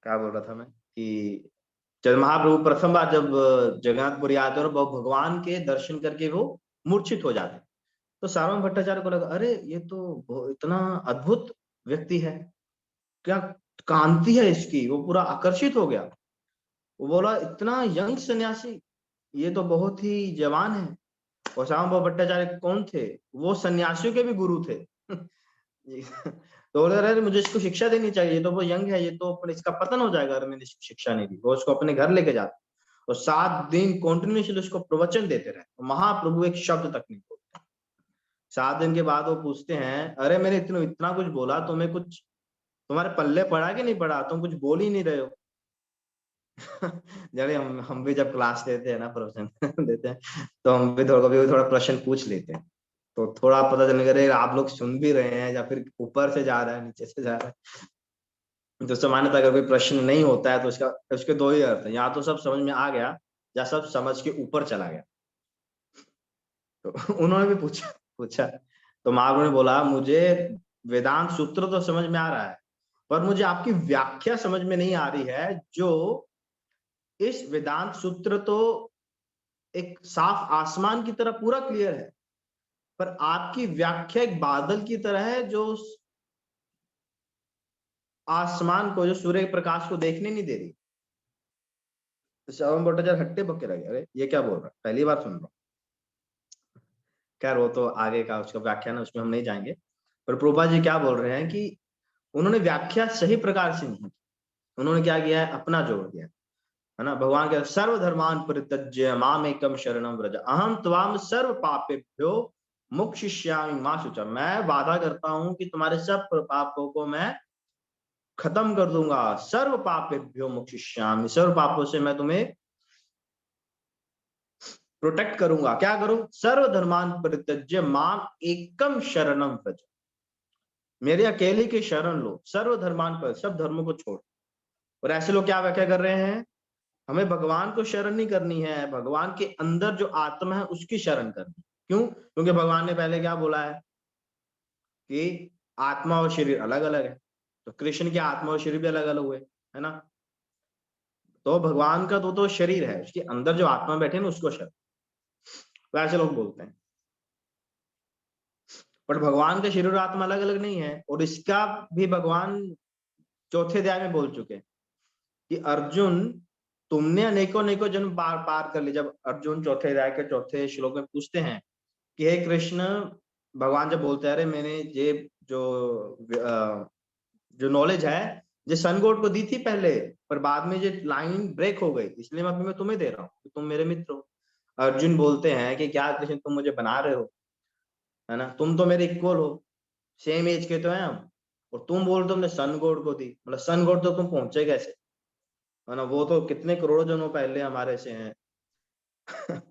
क्या बोल रहा था मैं कि जब महाप्रभु प्रथम बार जब जगन्नाथपुरी आते और भगवान के दर्शन करके वो मूर्छित हो जाते, तो सार्वभौम भट्टाचार्य को लगा अरे ये तो इतना अद्भुत व्यक्ति है, क्या कांति है इसकी, वो पूरा आकर्षित हो गया। वो बोला इतना यंग सन्यासी, ये तो बहुत ही जवान है। और सार्वभौम भट्टाचार्य कौन थे? वो सन्यासियों के भी गुरु थे। तो बोले अरे मुझे इसको शिक्षा देनी चाहिए, ये तो वो यंग है, ये तो इसका पतन हो जाएगा अगर मैंने इसको शिक्षा नहीं दी। वो उसको अपने घर लेके जाते और 7 दिन कॉन्टिन्यूसली उसको प्रवचन देते रहे, महाप्रभु एक शब्द तक नहीं बोलते। 7 दिन के बाद वो पूछते हैं अरे मैंने इतना कुछ बोला, तुम्हें कुछ तुम्हारे पल्ले पड़ा कि नहीं पड़ा, तुम कुछ बोल ही नहीं रहे हो। जब हम भी जब क्लास लेते हैं ना, प्रवचन देते हैं, तो हम भी थोड़ा प्रश्न पूछ लेते हैं, तो थोड़ा पता चलने लगे आप लोग सुन भी रहे हैं या फिर ऊपर से जा रहा है नीचे से जा रहा है। तो सामान्यतः अगर कोई प्रश्न नहीं होता है तो उसके 2 ही अर्थ है, या तो सब समझ में आ गया या सब समझ के ऊपर चला गया। तो उन्होंने भी पूछा तो महाप्रभु ने बोला मुझे वेदांत सूत्र तो समझ में आ रहा है, पर मुझे आपकी व्याख्या समझ में नहीं आ रही है। जो इस वेदांत सूत्र तो एक साफ आसमान की तरह पूरा क्लियर है, पर आपकी व्याख्या एक बादल की तरह है जो आसमान को, जो सूर्य प्रकाश को देखने नहीं दे रही। तो सार्वभौम भट्टाचार्य हट्टे बक्के रह गए, अरे ये क्या बोल रहा है, पहली बार सुन रहा हूँ। खैर वो तो आगे का उसका व्याख्यान है, उसमें हम नहीं जाएंगे। पर प्रभुपाद जी क्या बोल रहे हैं कि उन्होंने व्याख्या सही प्रकार से नहीं की, उन्होंने क्या किया है, अपना जोड़ दिया है ना। भगवान के सर्वधर्मान परित्यज्य माम एकम शरणम व्रज अहम त्वाम सर्व पापेभ्यो मोक्षयिष्यामि मा शुचा। मैं वादा करता हूं कि तुम्हारे सब पापों को मैं खत्म कर दूंगा। सर्व पापेभ्यो मोक्षयिष्यामि, सर्व पापों से मैं तुम्हें प्रोटेक्ट करूंगा। क्या करूं? सर्वधर्मान परित्यज्य माम एकम शरणम व्रज, मेरे अकेले की शरण लो। सर्वधर्मान पर, सब धर्मों को छोड़। और ऐसे लोग क्या व्याख्या कर रहे हैं, हमें भगवान को शरण नहीं करनी है, भगवान के अंदर जो आत्मा है उसकी शरण करनी। क्यों? क्योंकि भगवान ने पहले क्या बोला है कि आत्मा और शरीर अलग अलग है, तो कृष्ण की आत्मा और शरीर भी अलग अलग हुए, है ना। तो भगवान का तो शरीर है, उसके अंदर जो आत्मा बैठे ना उसको शरण, तो ऐसे लोग बोलते हैं। पर भगवान का शरीर और आत्मा अलग अलग नहीं है, और इसका भी भगवान 4थे अध्याय में बोल चुके हैं कि अर्जुन तुमने अनेकों अनेकों जन्म पार कर लिए। जब अर्जुन 4थे अध्याय के 4थे श्लोक में पूछते हैं कि हे कृष्ण, भगवान जब बोलते हैं अरे मैंने ये जो नॉलेज है जो सन गॉड को दी थी पहले, पर बाद में ये लाइन ब्रेक हो गई, इसलिए मैं तुम्हें दे रहा हूँ कि तुम मेरे मित्र हो। अर्जुन बोलते हैं कि क्या कृष्ण तुम मुझे बना रहे हो, है ना, तुम तो मेरे इक्वल हो, सेम एज के तो हैं हम, और तुम बोल तुमने सन गॉड को दी, मतलब सन गॉड तो तुम पहुंचे कैसे, है ना, वो तो कितने करोड़ों जन्मों पहले हमारे से हैं। है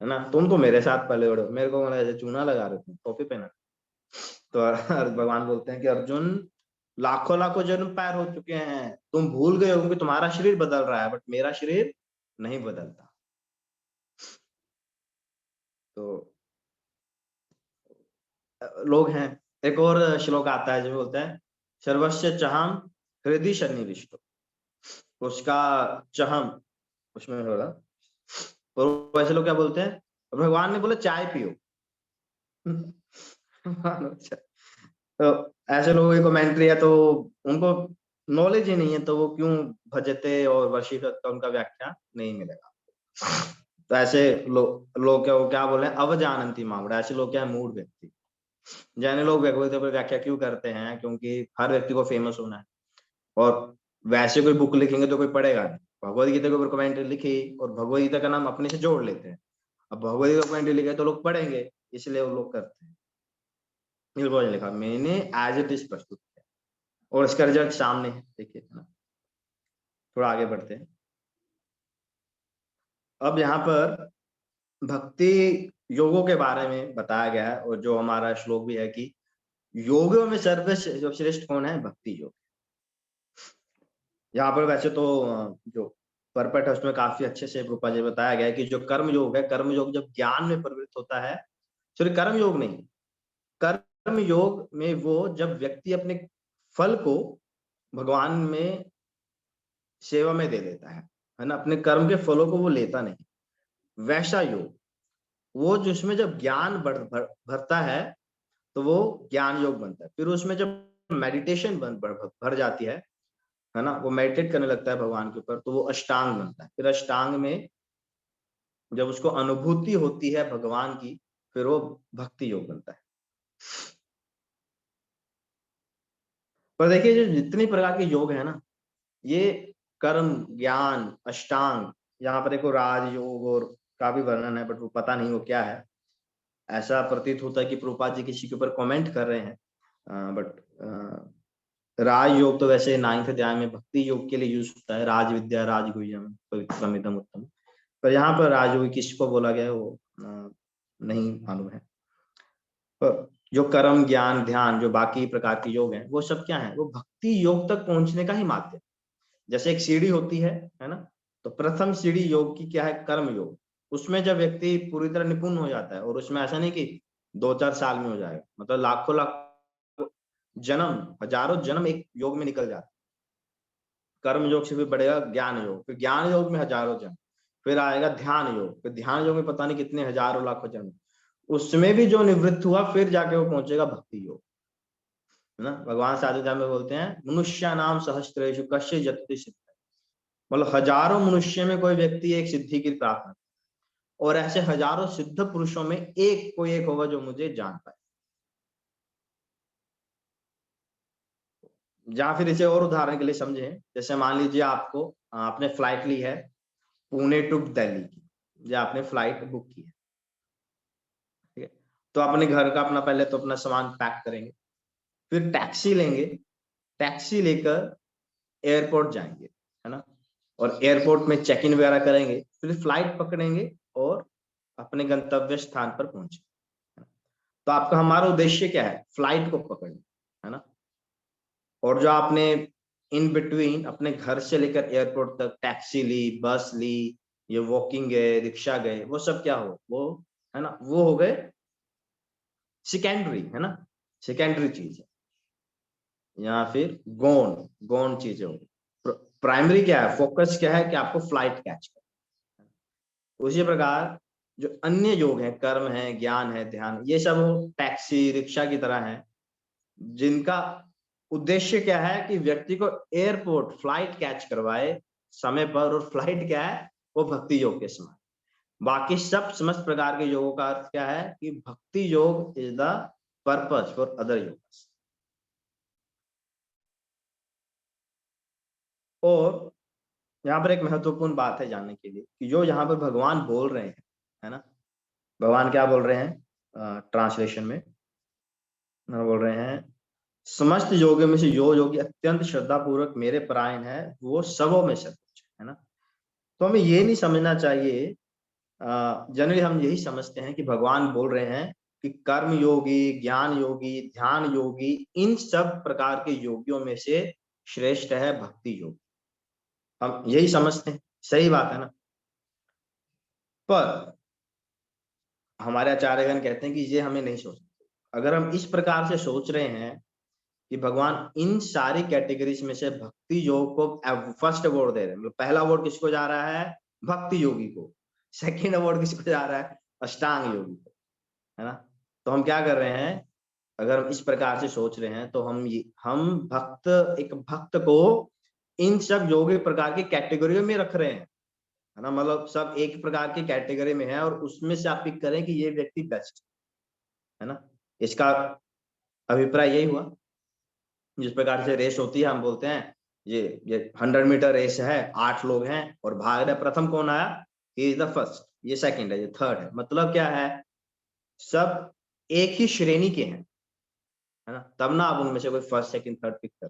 ना, तुम तो मेरे साथ पहले उड़ो, मेरे को मतलब ऐसे चूना लगा रहे थे, टोपी पहना। तो भगवान बोलते हैं कि अर्जुन लाखों लाखों जन्म पार हो चुके हैं, तुम भूल गए हो कि तुम्हारा शरीर बदल रहा है, बट मेरा शरीर नहीं बदलता। तो लोग हैं। एक और श्लोक आता है जो बोलता है सर्वस्य चहम हृदय सन्निविष्टो, उसका चहम उसमें होगा। और वैसे लोग क्या बोलते हैं, भगवान ने बोला चाय पियो। अच्छा, तो ऐसे लोगों की कमेंट्री है, तो उनको नॉलेज ही नहीं है, तो वो क्यों भजते और वर्षित का उनका व्याख्या नहीं मिलेगा। तो ऐसे लोग क्या बोले, अवजानंती मामूढ़, ऐसे लोग क्या है, मूढ़ व्यक्ति। जैन लोग भगवत गीता पर व्याख्या क्यों करते हैं, क्योंकि हर व्यक्ति को फेमस होना है, और वैसे कोई बुक लिखेंगे तो कोई पढ़ेगा नहीं। भगवत गीता के ऊपर कमेंट्री लिखी और भगवत गीता का नाम अपने से जोड़ लेते हैं। अब भगवत गीता कमेंट्री लिखे तो लोग पढ़ेंगे, इसलिए वो लोग करते हैं। लिखा, मैंने एज इट इज प्रस्तुत किया, और इसका रिजल्ट सामने है, देखिए ना। थोड़ा आगे बढ़ते हैं। अब यहाँ पर भक्ति योगों के बारे में बताया गया है, और जो हमारा श्लोक भी है कि योगों में सर्वश्रेष्ठ कौन है, भक्ति योग। यहाँ पर वैसे तो जो परपट है उसमें काफी अच्छे से रूपा जी बताया गया है कि जो कर्म योग है, कर्म योग जब ज्ञान में प्रवृत्त होता है, सॉरी कर्म योग नहीं, कर्म योग में वो जब व्यक्ति अपने फल को भगवान में सेवा में दे देता है ना, अपने कर्म के फलों को वो लेता नहीं। वैसा योग वो जिसमें जब ज्ञान भरता है तो वो ज्ञान योग बनता है। फिर उसमें जब मेडिटेशन भर जाती है ना, वो मेडिटेट करने लगता है भगवान के ऊपर, तो वो अष्टांग बनता है। फिर अष्टांग में जब उसको अनुभूति होती है भगवान की, फिर वो भक्ति योग बनता है। पर देखिए जो जितनी प्रकार के योग है ना, ये कर्म ज्ञान अष्टांग, यहाँ पर देखो राजयोग और का भी वर्णन है, बट वो पता नहीं वो क्या है। ऐसा प्रतीत होता है कि प्रभुपाद जी किसी के ऊपर कमेंट कर रहे हैं, बट राजयोग तो वैसे 9th अध्याय में भक्ति योग के लिए यूज होता है, राज विद्या राजगुह्यम पवित्रमिदम उत्तम। पर यहाँ पर राजयोग किसको बोला गया है वो नहीं मालूम है। पर जो कर्म ज्ञान ध्यान जो बाकी प्रकार के योग हैं, वो सब क्या है, वो भक्ति योग तक पहुंचने का ही माध्यम। जैसे एक सीढ़ी होती है ना, तो प्रथम सीढ़ी योग की क्या है, कर्म योग। उसमें जब व्यक्ति पूरी तरह निपुण हो जाता है, और उसमें ऐसा नहीं कि 2-4 साल में हो जाएगा, मतलब लाखों लाख जन्म हजारों जन्म एक योग में निकल जाता है। कर्म योग से फिर बढ़ेगा ज्ञान योग, फिर ज्ञान योग में हजारों जन्म, फिर आएगा ध्यान योग, फिर ध्यान योग में पता नहीं कितने हजारों लाखों जन्म, उसमें भी जो निवृत्त हुआ फिर जाके वो पहुंचेगा भक्ति योग, है ना। भगवान साधुता में बोलते हैं मनुष्य नाम सहस्त्रेषु कश्चित् जतति सिद्धि, मतलब हजारों मनुष्य में कोई व्यक्ति एक सिद्धि की प्राप्त, और ऐसे हजारों सिद्ध पुरुषों में एक कोई एक होगा जो मुझे जान पाए। या फिर इसे और उदाहरण के लिए समझें, जैसे मान लीजिए आपको आपने फ्लाइट ली है पुणे टू दिल्ली की, या आपने फ्लाइट बुक की है, ठीक है। तो अपने घर का अपना पहले तो अपना सामान पैक करेंगे, फिर टैक्सी लेंगे, टैक्सी लेकर एयरपोर्ट जाएंगे, है ना, और एयरपोर्ट में चेक इन वगैरह करेंगे, फिर फ्लाइट पकड़ेंगे और अपने गंतव्य स्थान पर पहुंचे। तो आपका हमारा उद्देश्य क्या है, फ्लाइट को पकड़ना, है ना। और जो आपने इन बिटवीन अपने घर से लेकर एयरपोर्ट तक टैक्सी ली, बस ली, ये वॉकिंग गए, रिक्शा गए, वो सब क्या हो, वो है ना, वो हो गए सेकेंडरी, है ना, सेकेंडरी चीज है, या फिर गौण गौण चीजें होगी। प्राइमरी क्या है, फोकस क्या है कि आपको फ्लाइट कैच करना। उसी प्रकार जो अन्य योग है, कर्म है ज्ञान है ध्यान, ये सब टैक्सी रिक्शा की तरह है, जिनका उद्देश्य क्या है कि व्यक्ति को एयरपोर्ट फ्लाइट कैच करवाए समय पर, और फ्लाइट क्या है, वो भक्ति योग के समान। बाकी सब समस्त प्रकार के योगों का अर्थ क्या है कि bhakti yoga is the purpose for other yogas. और यहाँ पर एक महत्वपूर्ण बात है जानने के लिए कि जो यहाँ पर भगवान बोल रहे हैं, है ना, भगवान क्या बोल रहे हैं, ट्रांसलेशन में बोल रहे हैं समस्त योगों में से जो योगी अत्यंत श्रद्धा पूर्वक मेरे परायण है वो सबों में सर्वोच्च है ना। तो हमें ये नहीं समझना चाहिए, जनरली हम यही समझते हैं कि भगवान बोल रहे हैं कि कर्म योगी ज्ञान योगी ध्यान योगी इन सब प्रकार के योगियों में से श्रेष्ठ है भक्ति योग, हम यही समझते हैं, सही बात है ना। पर हमारे आचार्यगण कहते हैं कि ये हमें नहीं सोचना। अगर हम इस प्रकार से सोच रहे हैं कि भगवान इन सारी कैटेगरीज में से भक्ति योग को फर्स्ट अवार्ड दे रहे हैं, मतलब पहला अवार्ड किसको जा रहा है, भक्ति योगी को, सेकंड अवार्ड किसको जा रहा है, अष्टांग योगी को, है ना। तो हम क्या कर रहे हैं, अगर हम इस प्रकार से सोच रहे हैं तो हम एक भक्त को इन सब योगी प्रकार की कैटेगरी में रख रहे हैं, है ना। मतलब सब एक प्रकार की कैटेगरी में है और उसमें से आप पिक करें कि ये व्यक्ति बेस्ट है ना। इसका अभिप्राय यही हुआ। जिस प्रकार से रेस होती है, हम बोलते हैं ये 100 मीटर रेस है, 8 लोग हैं और भाग रहे, प्रथम कौन आया, ही इज द फर्स्ट, ये सेकंड है, ये थर्ड है। मतलब क्या है, सब एक ही श्रेणी के हैं, है ना। तब ना आप उनमें से कोई फर्स्ट सेकंड थर्ड पिक कर।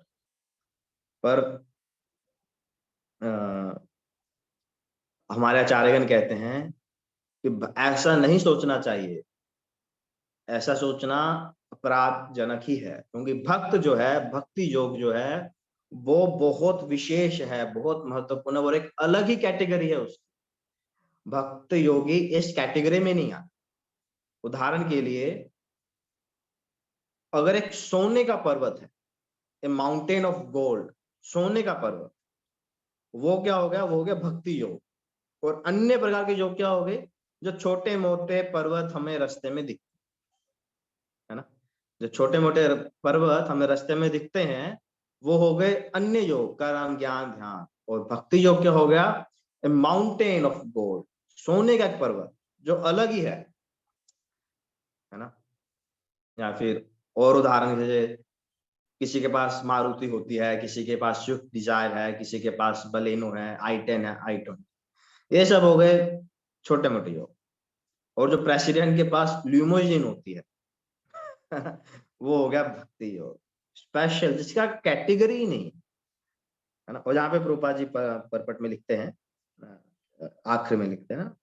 पर हमारे आचार्यगण कहते हैं कि ऐसा नहीं सोचना चाहिए, ऐसा सोचना अपराधजनक ही है, क्योंकि भक्त जो है, भक्ति योग जो है वो बहुत विशेष है, बहुत महत्वपूर्ण और एक अलग ही कैटेगरी है उसकी। भक्त योगी इस कैटेगरी में नहीं आता। उदाहरण के लिए, अगर एक सोने का पर्वत है, ए माउंटेन ऑफ गोल्ड, सोने का पर्वत, वो क्या हो गया, वो हो गया भक्ति योग। और अन्य प्रकार के योग क्या हो गए, जो छोटे मोटे पर्वत हमें रास्ते में दिखते है ना, जो छोटे मोटे पर्वत हमें रास्ते में दिखते हैं, वो हो गए अन्य योग, कर्म ज्ञान ध्यान। और भक्ति योग क्या हो गया, ए माउंटेन ऑफ गोल्ड, सोने का एक पर्वत जो अलग ही है ना। या फिर और उदाहरण जैसे किसी के पास मारुति होती है, किसी के पास स्विफ्ट डिजायर है, किसी के पास बलेनो है, i10 है, i20, ये सब हो गए छोटे मोटे योग। और जो प्रेसिडेंट के पास ल्यूमोजिन होती है वो हो गया भक्ति योग, स्पेशल, जिसका कैटेगरी ही नहीं है ना। और जहाँ पे प्रभुपाद जी परपट में लिखते हैं, आखिर में लिखते हैं ना,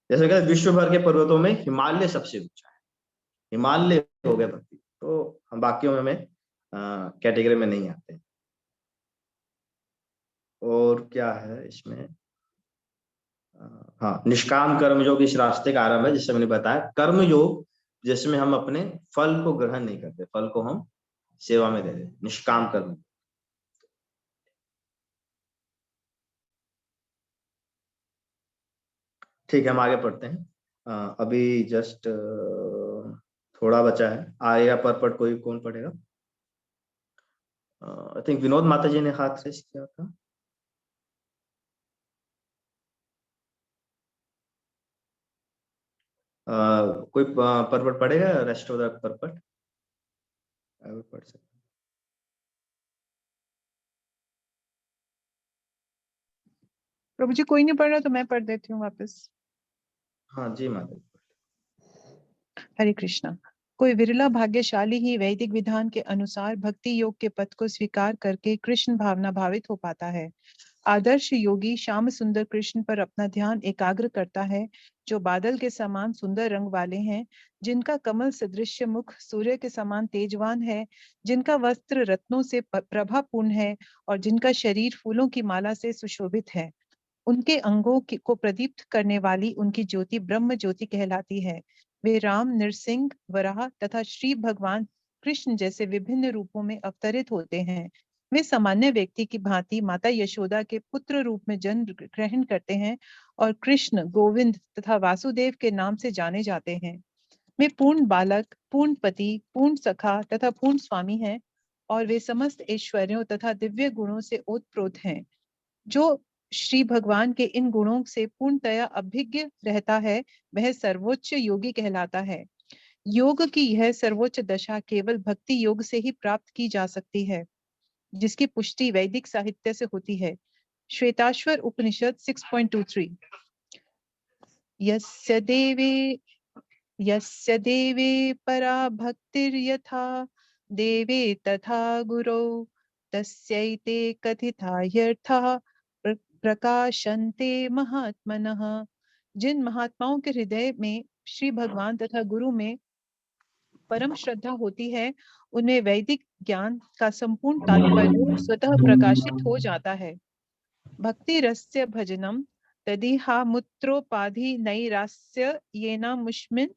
जैसे कहते विश्व भर के पर्वतों में हिमालय सबसे ऊंचा है, हिमालय हो गया भक्ति। तो हम बाकियों में कैटेगरी में नहीं आते। और क्या है इसमें, हाँ, निष्काम कर्म योग इस रास्ते का आरंभ है, जिससे मैंने बताया। कर्म योग जिसमें हम अपने फल को ग्रहण नहीं करते, फल को हम सेवा में दे देते, निष्काम कर्म। ठीक है, हम आगे पढ़ते हैं। अभी जस्ट थोड़ा बचा है, आएगा परपट कोई, कौन पढ़ेगा? आई थिंक विनोद माता जी ने हाथ रेस किया था। कोई परपट पढ़ेगा, रेस्ट ऑफ द परपट पढ़ सकते। प्रभु जी कोई नहीं पढ़ रहा तो मैं पढ़ देती हूँ वापस। हाँ जी माता जी। हरे कृष्णा। कोई विरला भाग्यशाली ही वैदिक विधान के अनुसार भक्ति योग के पथ को स्वीकार करके कृष्ण भावना भावित हो पाता है। आदर्श योगी श्याम सुंदर कृष्ण पर अपना ध्यान एकाग्र करता है, जो बादल के समान सुंदर रंग वाले हैं, जिनका कमल सदृश मुख सूर्य के समान तेजवान है, जिनका वस्त्र रत्नों से प्रभापूर्ण है और जिनका शरीर फूलों की माला से सुशोभित है। उनके अंगों को प्रदीप्त करने वाली उनकी ज्योति ब्रह्म ज्योति कहलाती है। वे राम, नरसिंह, वराह तथा श्री भगवान कृष्ण जैसे विभिन्न रूपों में अवतरित होते हैं। वे सामान्य व्यक्ति की भांति माता यशोदा के पुत्र रूप में जन्म ग्रहण करते हैं और कृष्ण, गोविंद तथा वासुदेव के नाम से जाने जाते हैं। वे पूर्ण बालक, पूर्ण पति, पूर्ण सखा तथा पूर्ण स्वामी हैं और वे समस्त ऐश्वर्यों तथा दिव्य गुणों से ओतप्रोत हैं। जो श्री भगवान के इन गुणों से पूर्णतया अभिज्ञ रहता है, वह सर्वोच्च योगी कहलाता है। योग की यह सर्वोच्च दशा केवल भक्ति योग से ही प्राप्त की जा सकती है, जिसकी पुष्टि वैदिक साहित्य से होती है। श्वेताश्वर उपनिषद 6.23 यस्य देवे परा भक्तिर्यथा देवे तथा गुरौ तस्यैते कथितार्थाः प्रकाशन्ते महात्मनः। जिन महात्माओं के हृदय में श्री भगवान तथा गुरु में परम श्रद्धा होती है, उनमें वैदिक ज्ञान का संपूर्ण तात्पर्य स्वतः प्रकाशित हो जाता है। भक्ति रस्य भजनम तदिहामुत्रोपाधि नैरास्य येनामुष्मिन्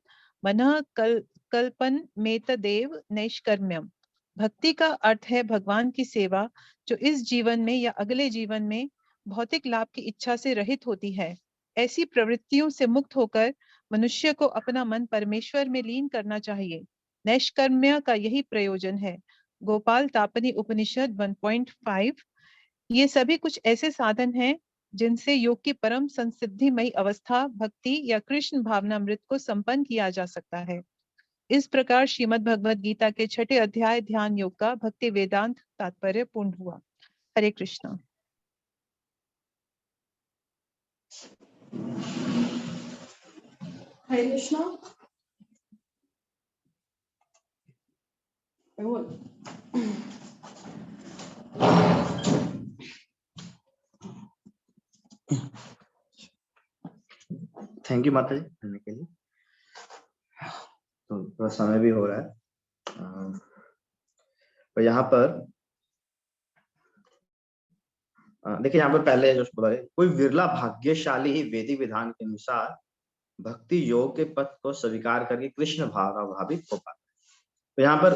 मनः कल्पन मेतदेव नैष्कर्म्यम। भक्ति का अर्थ है भगवान की सेवा, जो इस जीवन में या अगले जीवन में भौतिक लाभ की इच्छा से रहित होती है। ऐसी प्रवृत्तियों से मुक्त होकर मनुष्य को अपना मन परमेश्वर में लीन करना चाहिए। नैष्कर्म्य का यही प्रयोजन है। गोपाल तापनी उपनिषद 1.5। ये सभी कुछ ऐसे साधन हैं जिनसे योग की परम संसिद्धिमयी अवस्था भक्ति या कृष्ण भावनामृत को संपन्न किया जा सकता है। इस प्रकार श्रीमद् भगवद गीता के 6ठे अध्याय ध्यान योग का भक्ति वेदांत तात्पर्य पूर्ण हुआ। हरे कृष्णा। हरे कृष्णा। थैंक यू माता जी करने के लिए। तो थोड़ा समय भी हो रहा है और यहाँ पर देखिए, यहाँ पर पहले जो बोला है, कोई विरला भाग्यशाली ही वैदिक विधान के अनुसार भक्ति योग के पथ को स्वीकार करके कृष्ण भावित हो पाता है। तो यहाँ पर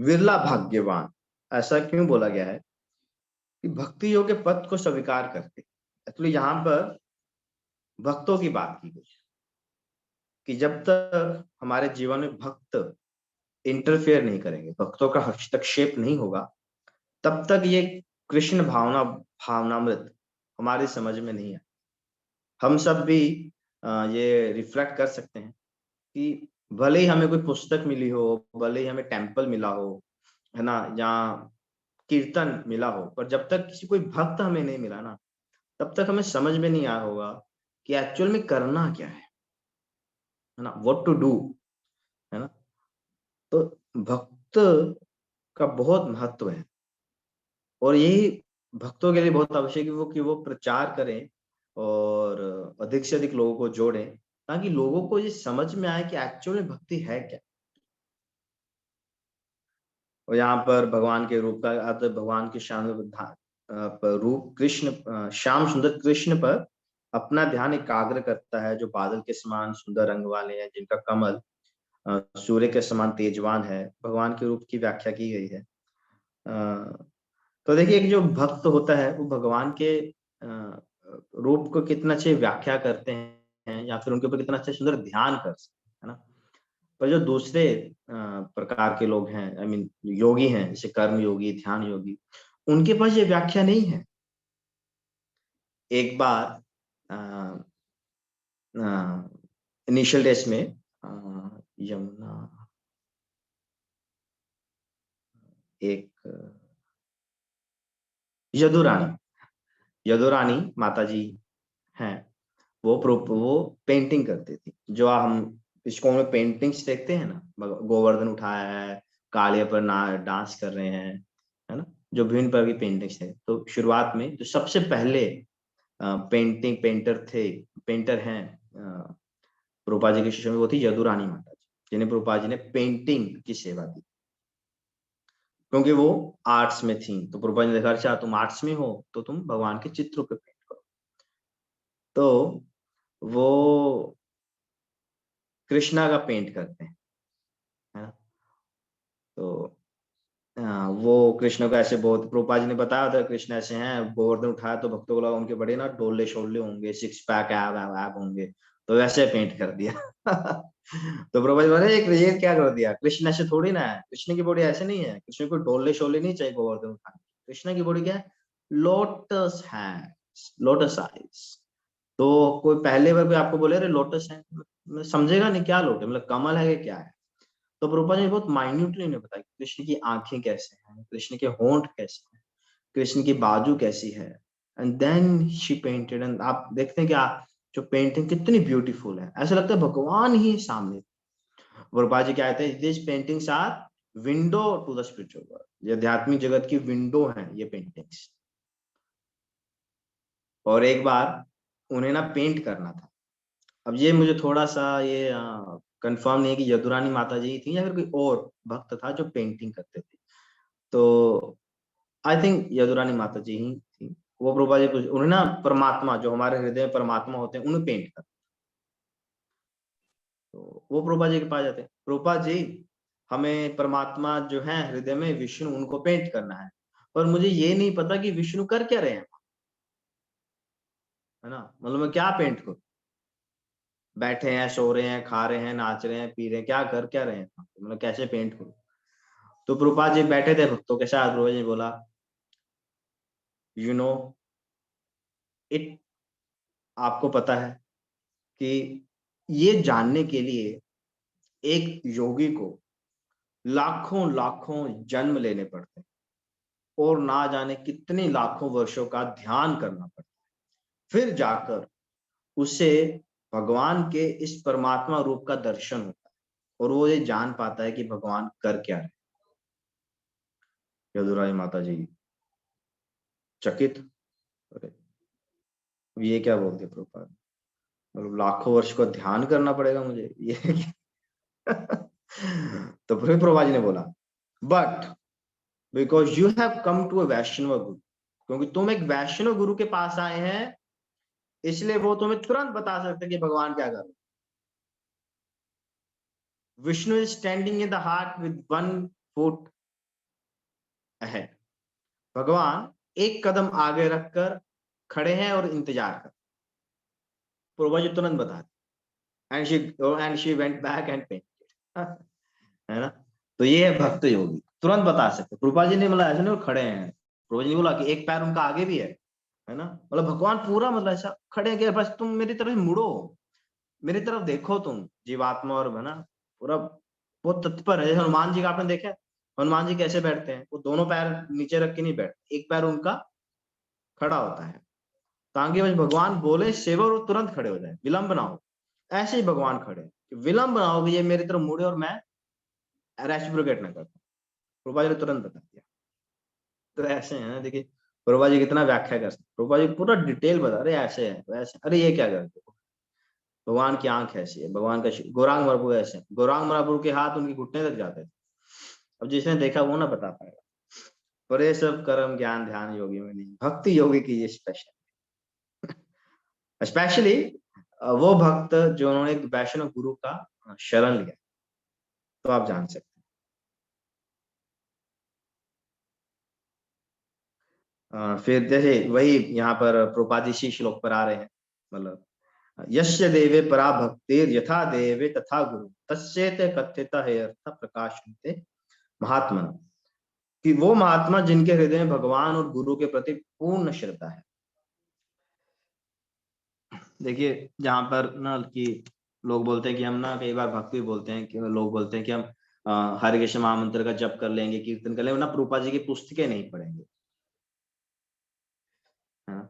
विरला भाग्यवान ऐसा क्यों बोला गया है कि भक्ति योग के पथ को स्वीकार करके, एक्चुअली यहाँ पर भक्तों की बात की गई कि जब तक हमारे जीवन में भक्त इंटरफेयर नहीं करेंगे, भक्तों का हस्तक्षेप नहीं होगा, तब तक ये कृष्ण भावनामृत हमारी समझ में नहीं आए। हम सब भी ये रिफ्लेक्ट कर सकते हैं कि भले ही हमें कोई पुस्तक मिली हो, भले ही हमें टेम्पल मिला हो, है ना, या कीर्तन मिला हो, पर जब तक किसी कोई भक्त हमें नहीं मिला ना, तब तक हमें समझ में नहीं आया होगा कि एक्चुअल में करना क्या है ना, व्हाट टू डू, है ना। तो भक्त का बहुत महत्व है और यही भक्तों के लिए बहुत आवश्यक है कि वो प्रचार करें और अधिक से अधिक लोगों को जोड़ें, ताकि लोगों को ये समझ में आए कि एक्चुअल में भक्ति है क्या। और यहाँ पर भगवान के रूप का अर्थ, भगवान के श्याम रूप कृष्ण, श्याम सुंदर कृष्ण पर अपना ध्यान एकाग्र करता है, जो बादल के समान सुंदर रंग वाले हैं, जिनका कमल सूर्य के समान तेजवान है। भगवान के रूप की व्याख्या की गई है। तो देखिए, एक जो भक्त होता है वो भगवान के रूप को कितना अच्छे व्याख्या करते हैं या फिर उनके ऊपर कितना अच्छा सुंदर ध्यान कर सकते हैं, है ना। पर जो दूसरे प्रकार के लोग हैं, आई मीन योगी हैं, जैसे कर्म योगी, ध्यान योगी, उनके पास ये व्याख्या नहीं है। एक बार इनिशियल डेज में यमुना एक यदुरानी माता जी हैं, वो पेंटिंग करती थी। जो हम इसको में पेंटिंग्स देखते हैं ना, गोवर्धन उठाया है, काले पर डांस कर रहे हैं, है ना, जो विभिन्न प्रकार की पेंटिंग्स है। तो शुरुआत में जो सबसे पहले पेंटर हैं प्रभुपाद जी के शिष्य में, वो थी यदुरानी माता जी, जिन्हें प्रभुपाद जी ने पेंटिंग की सेवा दी, क्योंकि वो आर्ट्स में थी। तो प्रभुपाद जी ने देखा, अच्छा तुम आर्ट्स में हो तो तुम भगवान के चित्रों पे पेंट करो। तो वो कृष्णा का पेंट करते हैं, है ना। तो वो कृष्ण को ऐसे बहुत, प्रभुपाद जी ने बताया था कृष्ण ऐसे हैं, गोवर्धन उठाया तो भक्तों को लगा उनके बड़े ना डोले शोले होंगे, सिक्स पैक ऐब होंगे, तो वैसे पेंट कर दिया। तो प्रभुपाद जी बोले ये क्या कर दिया, कृष्ण ऐसे थोड़ी ना है, कृष्ण की बॉडी ऐसे नहीं है, कृष्ण को डोले शोले नहीं चाहिए गोवर्धन उठाने। कृष्ण की बॉडी क्या है, लोटस है, लोटस आइज। तो कोई पहले बार कोई आपको बोले अरे लोटस है, समझेगा नहीं क्या लोटस, मतलब कमल है कि क्या है। तो प्रभुपाद जी बहुत माइन्यूटली उन्हें बताया कृष्ण की आंखें कैसे हैं, कृष्ण के होंठ कैसे हैं, कृष्ण की बाजू कैसी है, and then she painted. And आप देखते हैं कि जो पेंटिंग कितनी ब्यूटीफुल है, ऐसा लगता है भगवान ही सामने। प्रभुपाद जी क्या कहते हैं, this paintings are window to the spiritual world, ये आध्यात्मिक जगत की विंडो है ये पेंटिंग्स। और एक बार उन्हें ना पेंट करना था, अब ये मुझे थोड़ा सा ये कंफर्म नहीं है कि यदुरानी माता जी थी या फिर कोई और भक्त था जो पेंटिंग करते थे। तो आई थिंक यदुरानी माता जी ही थी। वो प्रभुपाद जी उन्हें ना परमात्मा, जो हमारे हृदय में परमात्मा होते हैं, उन्हें पेंट कर। तो वो प्रभुपाद जी के पास जाते हैं, प्रभुपाद जी हमें परमात्मा जो है हृदय में विष्णु, उनको पेंट करना है, पर मुझे ये नहीं पता कि विष्णु कर क्या रहे हैं। है ना, मतलब मैं क्या पेंट करूं, बैठे हैं, सो रहे हैं, खा रहे हैं, नाच रहे हैं, पी रहे हैं, क्या रहे हैं, मतलब कैसे पेंट करूं। तो प्रभुपाद जी बैठे थे भक्तों के साथ, प्रभुपाद जी ने बोला, यू नो इट, आपको पता है कि ये जानने के लिए एक योगी को लाखों लाखों जन्म लेने पड़ते हैं और ना जाने कितने लाखों वर्षों का ध्यान करना पड़ता है, फिर जाकर उसे भगवान के इस परमात्मा रूप का दर्शन होता है और वो ये जान पाता है कि भगवान कर क्या रहे। यदुराई माता जी चकित, अरे ये क्या बोलते प्रभुपाद, मतलब लाखों वर्ष का ध्यान करना पड़ेगा मुझे ये तो फिर प्रभुपाद जी ने बोला, but because you have come to a Vaishnava guru, क्योंकि तुम एक वैष्णव गुरु के पास आए हैं, इसलिए वो तुम्हें तुरंत बता सकते कि भगवान क्या कर रहे। Vishnu is standing in the heart with 1 foot ahead, भगवान एक कदम आगे रखकर खड़े हैं और इंतजार कर। प्रभु जी तुरंत बता दे, and she went back and painted, है ना। तो ये है भक्त योगी, तुरंत बता सकते। प्रभुपाद जी ने मतलब ऐसे नहीं खड़े हैं, प्रभु जी ने बोला कि एक पैर उनका आगे भी है ना, मतलब भगवान पूरा मतलब ऐसा खड़े हैं कि बस तुम मेरी तरफ मुड़ो, मेरी तरफ देखो, तुम जीवात्मा और है ना, पूरा बहुत तत्पर है। हनुमान जी का आपने देखा है, हनुमान जी कैसे बैठते हैं, वो दोनों पैर नीचे रख के नहीं बैठते, एक पैर उनका खड़ा होता है ताकि बस भगवान बोले सेवा और तुरंत खड़े हो जाए, विलंब ना हो। ऐसे ही भगवान खड़े हैं कि विलंब ना हो कि ये मेरी तरफ मुड़े और मैं रेसिप्रोकेट ना करता। प्रभुपा जी ने तुरंत बता दिया। तो ऐसे है ना, देखिए प्रभुपा जी कितना व्याख्या कर सकते, प्रभुपा जी पूरा डिटेल बता रहे, ऐसे है वैसे, अरे ये क्या करते हो, भगवान की आंख ऐसी है, भगवान का गौरांग महाप्रभु ऐसे, गौरांग महाप्रभु के हाथ उनके घुटने तक जाते थे। अब जिसने देखा वो ना बता पाएगा, पर ये सब कर्म ज्ञान ध्यान योगी में नहीं, भक्ति योगी की ये स्पेशल, स्पेशली वो भक्त जो उन्होंने एक वैष्णव गुरु का शरण लिया, तो आप जान सकते हैं। फिर जैसे वही यहाँ पर प्रभुपाद जी इसी श्लोक पर आ रहे हैं, मतलब यस्य देवे परा भक्तिर यथा देवे तथा गुरु तस्येते कथ्यता है अर्थ प्रकाशन्ते महात्मन, कि वो महात्मा जिनके हृदय में भगवान और गुरु के प्रति पूर्ण श्रद्धा है। देखिए जहां पर ना कि लोग बोलते हैं कि हम ना कई बार भक्ति बोलते हैं कि लोग बोलते हैं कि हम हरे कृष्ण महामंत्र का जप कर लेंगे, कीर्तन कर लेंगे ना, प्रभुपाद जी की पुस्तकें नहीं पढ़ेंगे, है ना।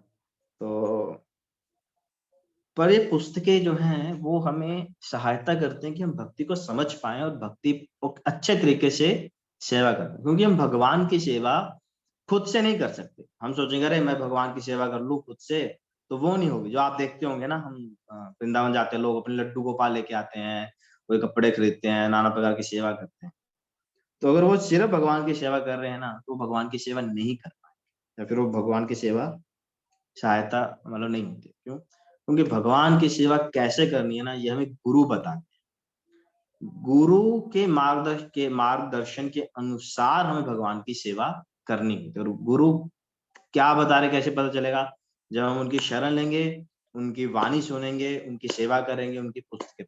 तो पर ये पुस्तकें जो हैं वो हमें सहायता करते हैं कि हम भक्ति को समझ पाएं और भक्ति को अच्छे तरीके से सेवा करें, क्योंकि हम भगवान की सेवा खुद से नहीं कर सकते। हम सोचेंगे अरे मैं भगवान की सेवा कर लूं खुद से, तो वो नहीं होगी। जो आप देखते होंगे ना, हम वृंदावन जाते हैं, लोग अपने लड्डू गोपाल लेके आते हैं, कोई कपड़े खरीदते हैं, नाना प्रकार की सेवा करते हैं। तो अगर वो सिर्फ भगवान की सेवा कर रहे हैं ना, तो भगवान की सेवा नहीं कर पाए, या फिर वो भगवान की सेवा सहायता मतलब नहीं होती। क्यों? क्योंकि भगवान की सेवा कैसे करनी है ना, ये हमें गुरु बताते हैं। गुरु के मार्गदर्शन के अनुसार हमें भगवान की सेवा करनी है। तो गुरु क्या बता रहे कैसे पता चलेगा? जब हम उनकी शरण लेंगे, उनकी वाणी सुनेंगे, उनकी सेवा करेंगे, उनकी पुस्तकें।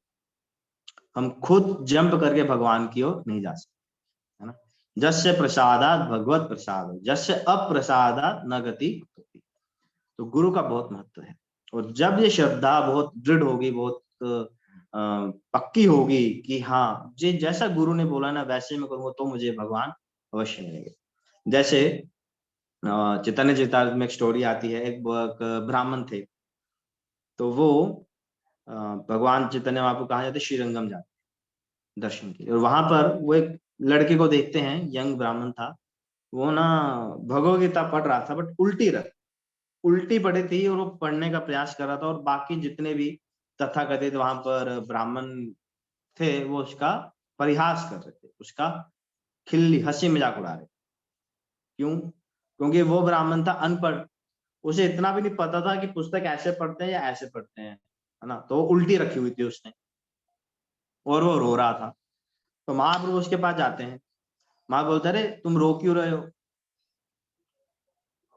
हम खुद जंप करके भगवान की ओर नहीं जा सकते, है ना। जस्य प्रसादात भगवत प्रसाद, जस्य अप्रसादात न गति। तो गुरु का बहुत महत्व है, और जब ये श्रद्धा बहुत दृढ़ होगी, बहुत पक्की होगी कि हाँ जी जैसा गुरु ने बोला ना वैसे मैं करूंगा, तो मुझे भगवान अवश्य मिलेंगे। जैसे चैतन्य चरितामृत में एक स्टोरी आती है, एक ब्राह्मण थे, तो वो भगवान चैतन्य महाप्रभु कहाँ जाते, श्रीरंगम जाते दर्शन के लिए, और वहां पर वो एक लड़के को देखते हैं, यंग ब्राह्मण था, वो ना भगवद गीता पढ़ रहा था, बट उल्टी पड़ी थी, और वो पढ़ने का प्रयास कर रहा था, और बाकी जितने भी तथाकथित वहां पर ब्राह्मण थे वो उसका परिहास कर रहे थे, उसका खिल्ली हंसी मजाक उड़ा रहे। क्यों? क्योंकि वो ब्राह्मण था अनपढ़, उसे इतना भी नहीं पता था कि पुस्तक ऐसे पढ़ते हैं या ऐसे पढ़ते हैं, है ना। तो वो उल्टी रखी हुई थी उसने, और वो रो रहा था। तो महाप्रभु उसके पास जाते हैं, माँ बोलते अरे तुम रो क्यों रहे हो?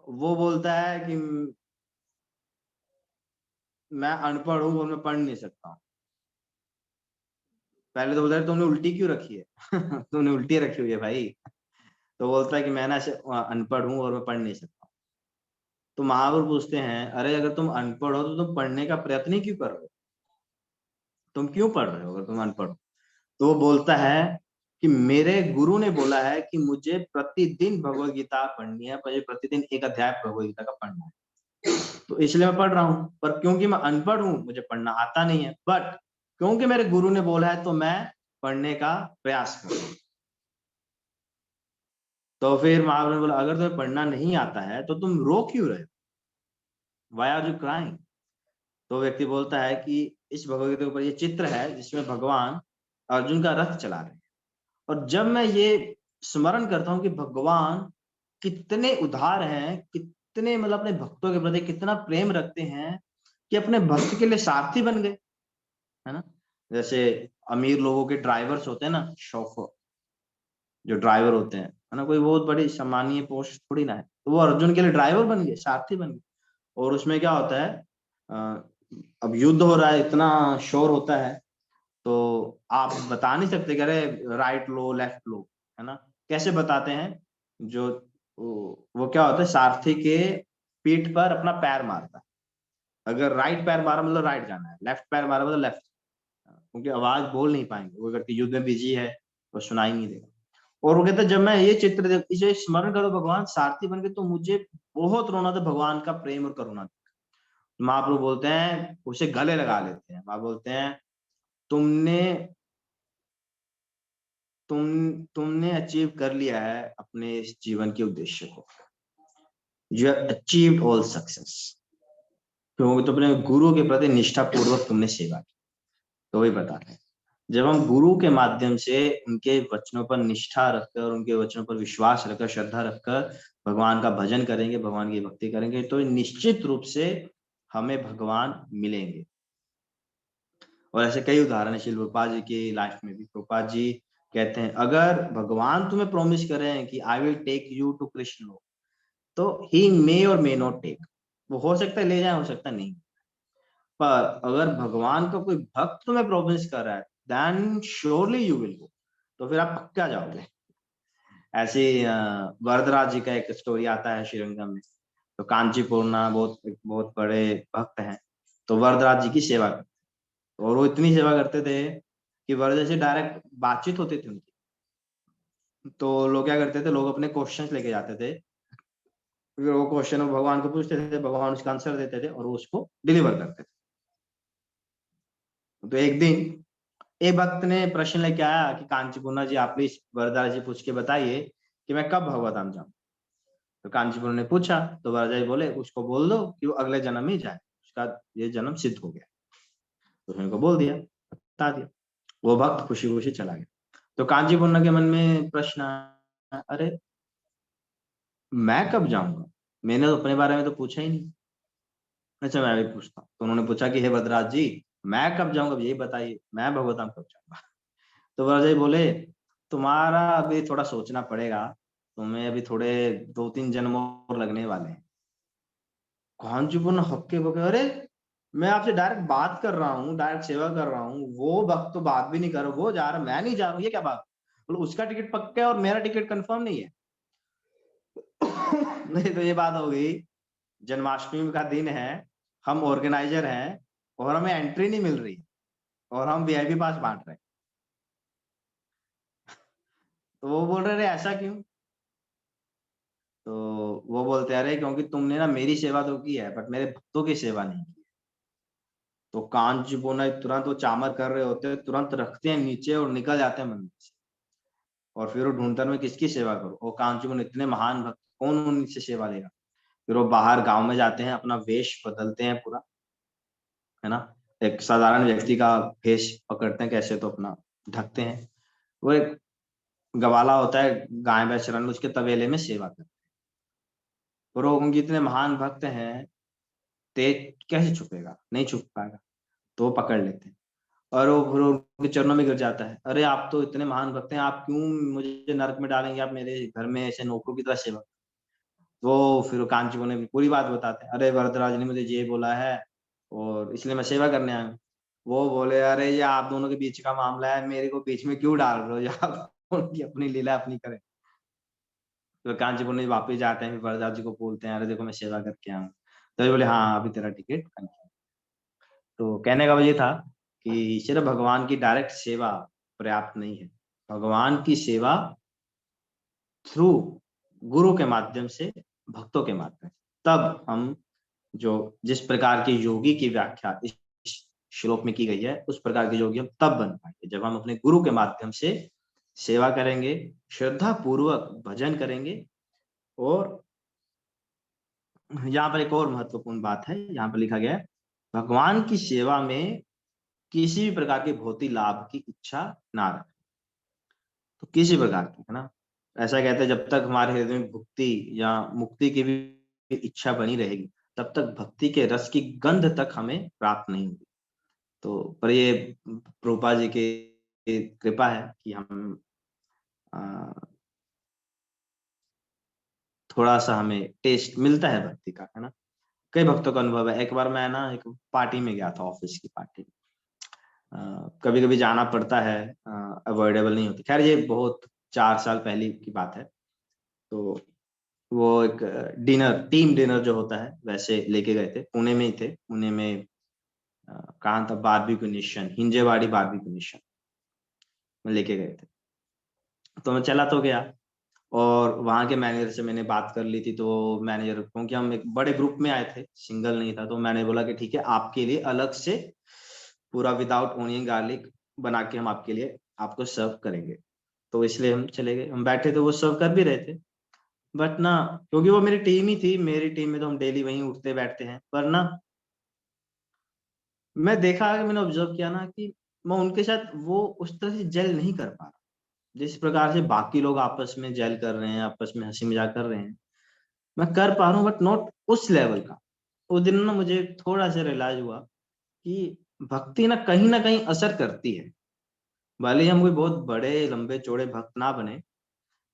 वो बोलता है कि मैं अनपढ़ हूँ और मैं पढ़ नहीं सकता हूँ। पहले तो बोलता है तुमने उल्टी क्यों रखी है तुमने उल्टी रखी हुई है भाई। तो बोलता है कि मैं ना ऐसे अनपढ़ हूँ और मैं पढ़ नहीं सकता। तो महावीर पूछते हैं, अरे अगर तुम अनपढ़ हो तो तुम पढ़ने का प्रयत्न ही क्यों कर रहे हो? तुम क्यों पढ़ रहे हो अगर तुम अनपढ़ हो? तो वो बोलता है कि मेरे गुरु ने बोला है कि मुझे प्रतिदिन भगवत गीता पढ़नी है, मुझे प्रतिदिन एक अध्याय भगवत गीता का पढ़ना है, तो इसलिए मैं पढ़ रहा हूँ। पर क्योंकि मैं अनपढ़ हूँ, मुझे पढ़ना आता नहीं है, बट क्योंकि मेरे गुरु ने बोला है तो मैं पढ़ने का प्रयास कर रहा हूँ। तो फिर महावीर ने बोला, अगर तुम्हें पढ़ना नहीं आता है तो तुम रो क्यों रहे हो? Why are you crying? तो व्यक्ति बोलता है कि इस भगवत गीता के ऊपर ये चित्र है जिसमें भगवान अर्जुन का रथ चला रहे हैं, और जब मैं ये स्मरण करता हूँ कि भगवान कितने उदार हैं, कितने मतलब अपने भक्तों के प्रति कितना प्रेम रखते हैं कि अपने भक्त के लिए सारथी बन गए, है ना। जैसे अमीर लोगों के ड्राइवर्स होते हैं ना, शॉफर जो ड्राइवर होते हैं, है ना, कोई बहुत बड़ी सम्मानीय पोस्ट थोड़ी ना है, तो वो अर्जुन के लिए ड्राइवर बन गए, सारथी बन गए। और उसमें क्या होता है, अब युद्ध हो रहा है, इतना शोर होता है, तो आप बता नहीं सकते कि अरे राइट लो लेफ्ट लो, है ना। कैसे बताते हैं, जो वो क्या होता है, सारथी के पीठ पर अपना पैर मारता है। अगर राइट पैर मारा मतलब राइट जाना है, लेफ्ट पैर मारा मतलब लेफ्ट, क्योंकि आवाज बोल नहीं पाएंगे, वो व्यक्ति युद्ध में बिजी है, वो सुनाई नहीं देगा। और वो कहते जब मैं ये चित्र इसे स्मरण करो भगवान सारथी बन के, तो मुझे बहुत रोना था भगवान का प्रेम और करुणा। महाप्रभु बोलते हैं, उसे गले लगा लेते हैं, वहां बोलते हैं, तुमने तुमने अचीव कर लिया है अपने इस जीवन के उद्देश्य को, you have achieved all success, क्योंकि तो अपने गुरु के प्रति निष्ठा पूर्वक तुमने सेवा की। तो वही बताते हैं, जब हम गुरु के माध्यम से उनके वचनों पर निष्ठा रखकर और उनके वचनों पर विश्वास रखकर, श्रद्धा रखकर भगवान का भजन करेंगे, भगवान की भक्ति करेंगे, तो निश्चित रूप से हमें भगवान मिलेंगे। और ऐसे कई उदाहरण है श्रील प्रभुपाद जी की लाइफ में भी। प्रभुपाद जी कहते हैं, अगर भगवान तुम्हें प्रॉमिस कर रहे हैं कि I will take you to Krishna, तो ही मे और मे नॉट टेक, वो हो सकता है ले जाए, हो सकता नहीं। पर अगर भगवान का कोई भक्त तुम्हें प्रॉमिस कर रहा है, then surely you will go, तो फिर आप पक्का जाओगे। ऐसे वरदराज जी का एक स्टोरी आता है श्रीरंगम में। तो कांचीपुरना बहुत बड़े भक्त हैं, तो वरदराज जी की सेवा करते, और वो इतनी सेवा करते थे कि वरदराज से डायरेक्ट बातचीत होती थी उनकी। तो लोग क्या करते थे, लोग अपने क्वेश्चंस लेके जाते थे, फिर वो क्वेश्चन भगवान को पूछते थे, भगवान उसका आंसर देते थे और वो उसको डिलीवर करते थे। तो एक दिन एक भक्त ने प्रश्न लेके आया कि कांचीपुरना जी, आप प्लीज वरदारा जी पूछ के बताइए कि मैं कब भगवत धाम जाऊं। तो कांचीपुरना ने पूछा, तो वरदारा जी बोले, उसको बोल दो कि वो अगले जन्म में जाए, उसका ये जन्म सिद्ध हो गया। तो उसने को बोल दिया, बता दिया, वो भक्त खुशी खुशी चला गया। तो कांचीपुरना के मन में प्रश्न आया, अरे मैं कब जाऊंगा, मैंने तो अपने बारे में तो पूछा ही नहीं। अच्छा मैं भी पूछता हूँ। तो उन्होंने पूछा कि हे वरदराज जी, मैं कब जाऊंगा यही बताइए, मैं भगवत धाम कब जाऊंगा। तो वरदराज जी बोले, तुम्हारा अभी थोड़ा सोचना पड़ेगा, तुम्हें अभी थोड़े 2-3 जन्म और लगने वाले हैं। कांचीपुरना हक्के बके, अरे मैं आपसे डायरेक्ट बात कर रहा हूँ, डायरेक्ट सेवा कर रहा हूँ, वो भक्त तो बात भी नहीं कर रहा, वो जा रहा, मैं नहीं जा रहा हूँ, ये क्या बात? बोले उसका टिकट पक्का है और मेरा टिकट कंफर्म नहीं है। नहीं तो ये बात हो गई, जन्माष्टमी का दिन है, हम ऑर्गेनाइजर हैं और हमें एंट्री नहीं मिल रही और हम वीआईपी पास बांट रहे हैं। तो वो बोल रहे ऐसा क्यों? तो वो बोलते अरे क्योंकि तुमने ना मेरी सेवा तो की है बट मेरे भक्तों की सेवा नहीं की। तो कांचीपुरना तुरंत वो चामर कर रहे होते हैं, तुरंत रखते हैं नीचे और निकल जाते हैं मंदिर से। और फिर वो ढूंढते मैं किसकी सेवा करूं, और कांचीपुरना इतने महान भक्त, कौन उनसे सेवा लेगा। फिर वो बाहर गांव में जाते हैं, अपना वेश बदलते हैं पूरा, है ना, एक साधारण व्यक्ति का वेश पकड़ते हैं, कैसे तो अपना ढकते हैं। वो एक गवाला होता है, गाय भैंस चराने, उसके तबेले में सेवा करते हैं। और वो उनके इतने महान भक्त हैं, तेज कैसे छुपेगा, नहीं छुप पाएगा, तो वो पकड़ लेते हैं और वो फिर उनके चरणों में गिर जाता है, अरे आप तो इतने महान भक्त हैं, आप क्यों मुझे नरक में डालेंगे, आप मेरे घर में ऐसे नौकरों की तरह सेवा। वो फिर कांचीपुरना ने पूरी बात बताते हैं, अरे वरदराज ने मुझे ये बोला है और इसलिए मैं सेवा करने आया हूँ। वो बोले अरे ये आप दोनों के बीच का मामला है, मेरे को बीच में क्यों डाल रहे हो, या आप उनकी अपनी लीला अपनी करें। तो कांचीपुर में वापस जाते हैं, फिर वरदास जी को बोलते हैं अरे देखो मैं सेवा करके आया हूँ। तो ये बोले हाँ अभी तेरा टिकट confirm। तो कहने का वजह था कि सिर्फ भगवान की डायरेक्ट सेवा पर्याप्त नहीं है, भगवान की सेवा थ्रू गुरु के माध्यम से, भक्तों के माध्यम से, तब हम जो जिस प्रकार के योगी की व्याख्या इस श्लोक में की गई है उस प्रकार के योगी हम तब बन पाएंगे जब हम अपने गुरु के माध्यम से सेवा करेंगे, श्रद्धा पूर्वक भजन करेंगे। और यहाँ पर एक और महत्वपूर्ण बात है, यहाँ पर लिखा गया है भगवान की सेवा में किसी भी प्रकार के भौतिक लाभ की इच्छा ना रखें। तो किसी प्रकार की, है ना, ऐसा कहते हैं जब तक हमारे हृदय में भक्ति या मुक्ति की भी इच्छा बनी रहेगी तब तक भक्ति के रस की गंध तक हमें प्राप्त नहीं होगी। तो पर ये प्रभुपाद जी की कृपा है कि हम थोड़ा सा हमें टेस्ट मिलता है भक्ति का, है ना। कई भक्तों का अनुभव है। एक बार मैं ना एक पार्टी में गया था, ऑफिस की पार्टी। कभी कभी जाना पड़ता है, अवॉइडेबल नहीं होती। खैर ये बहुत 4 साल पहले की बात है। तो वो एक डिनर, टीम डिनर जो होता है वैसे लेके गए थे, पुणे में ही थे। पुणे में कहाँ था, Barbeque Nation, Hinjewadi Barbeque Nation में लेके गए थे। तो मैं चला तो गया और वहां के मैनेजर से मैंने बात कर ली थी। तो मैनेजर, क्योंकि हम एक बड़े ग्रुप में आए थे, सिंगल नहीं था, तो मैंने बोला कि ठीक है आपके लिए अलग से पूरा विदाउट ओनियन गार्लिक बना के हम आपके लिए आपको सर्व करेंगे। तो इसलिए हम चले गए, हम बैठे थे, वो सर्व कर भी रहे थे। बट ना, क्योंकि वो मेरी टीम ही थी, मेरी टीम में तो हम डेली वहीं उठते बैठते हैं, पर ना मैं देखा, मैंने ऑब्जर्व किया ना कि मैं उनके साथ वो उस तरह से जेल नहीं कर पा रहा जिस प्रकार से बाकी लोग आपस में जेल कर रहे हैं, आपस में हंसी मजाक कर रहे हैं, मैं कर पा रहा हूँ बट नॉट उस लेवल का। उस दिन ना मुझे थोड़ा सा रियलाइज हुआ कि भक्ति ना कहीं असर करती है। भले ही हम कोई बहुत बड़े लंबे चौड़े भक्त ना बने,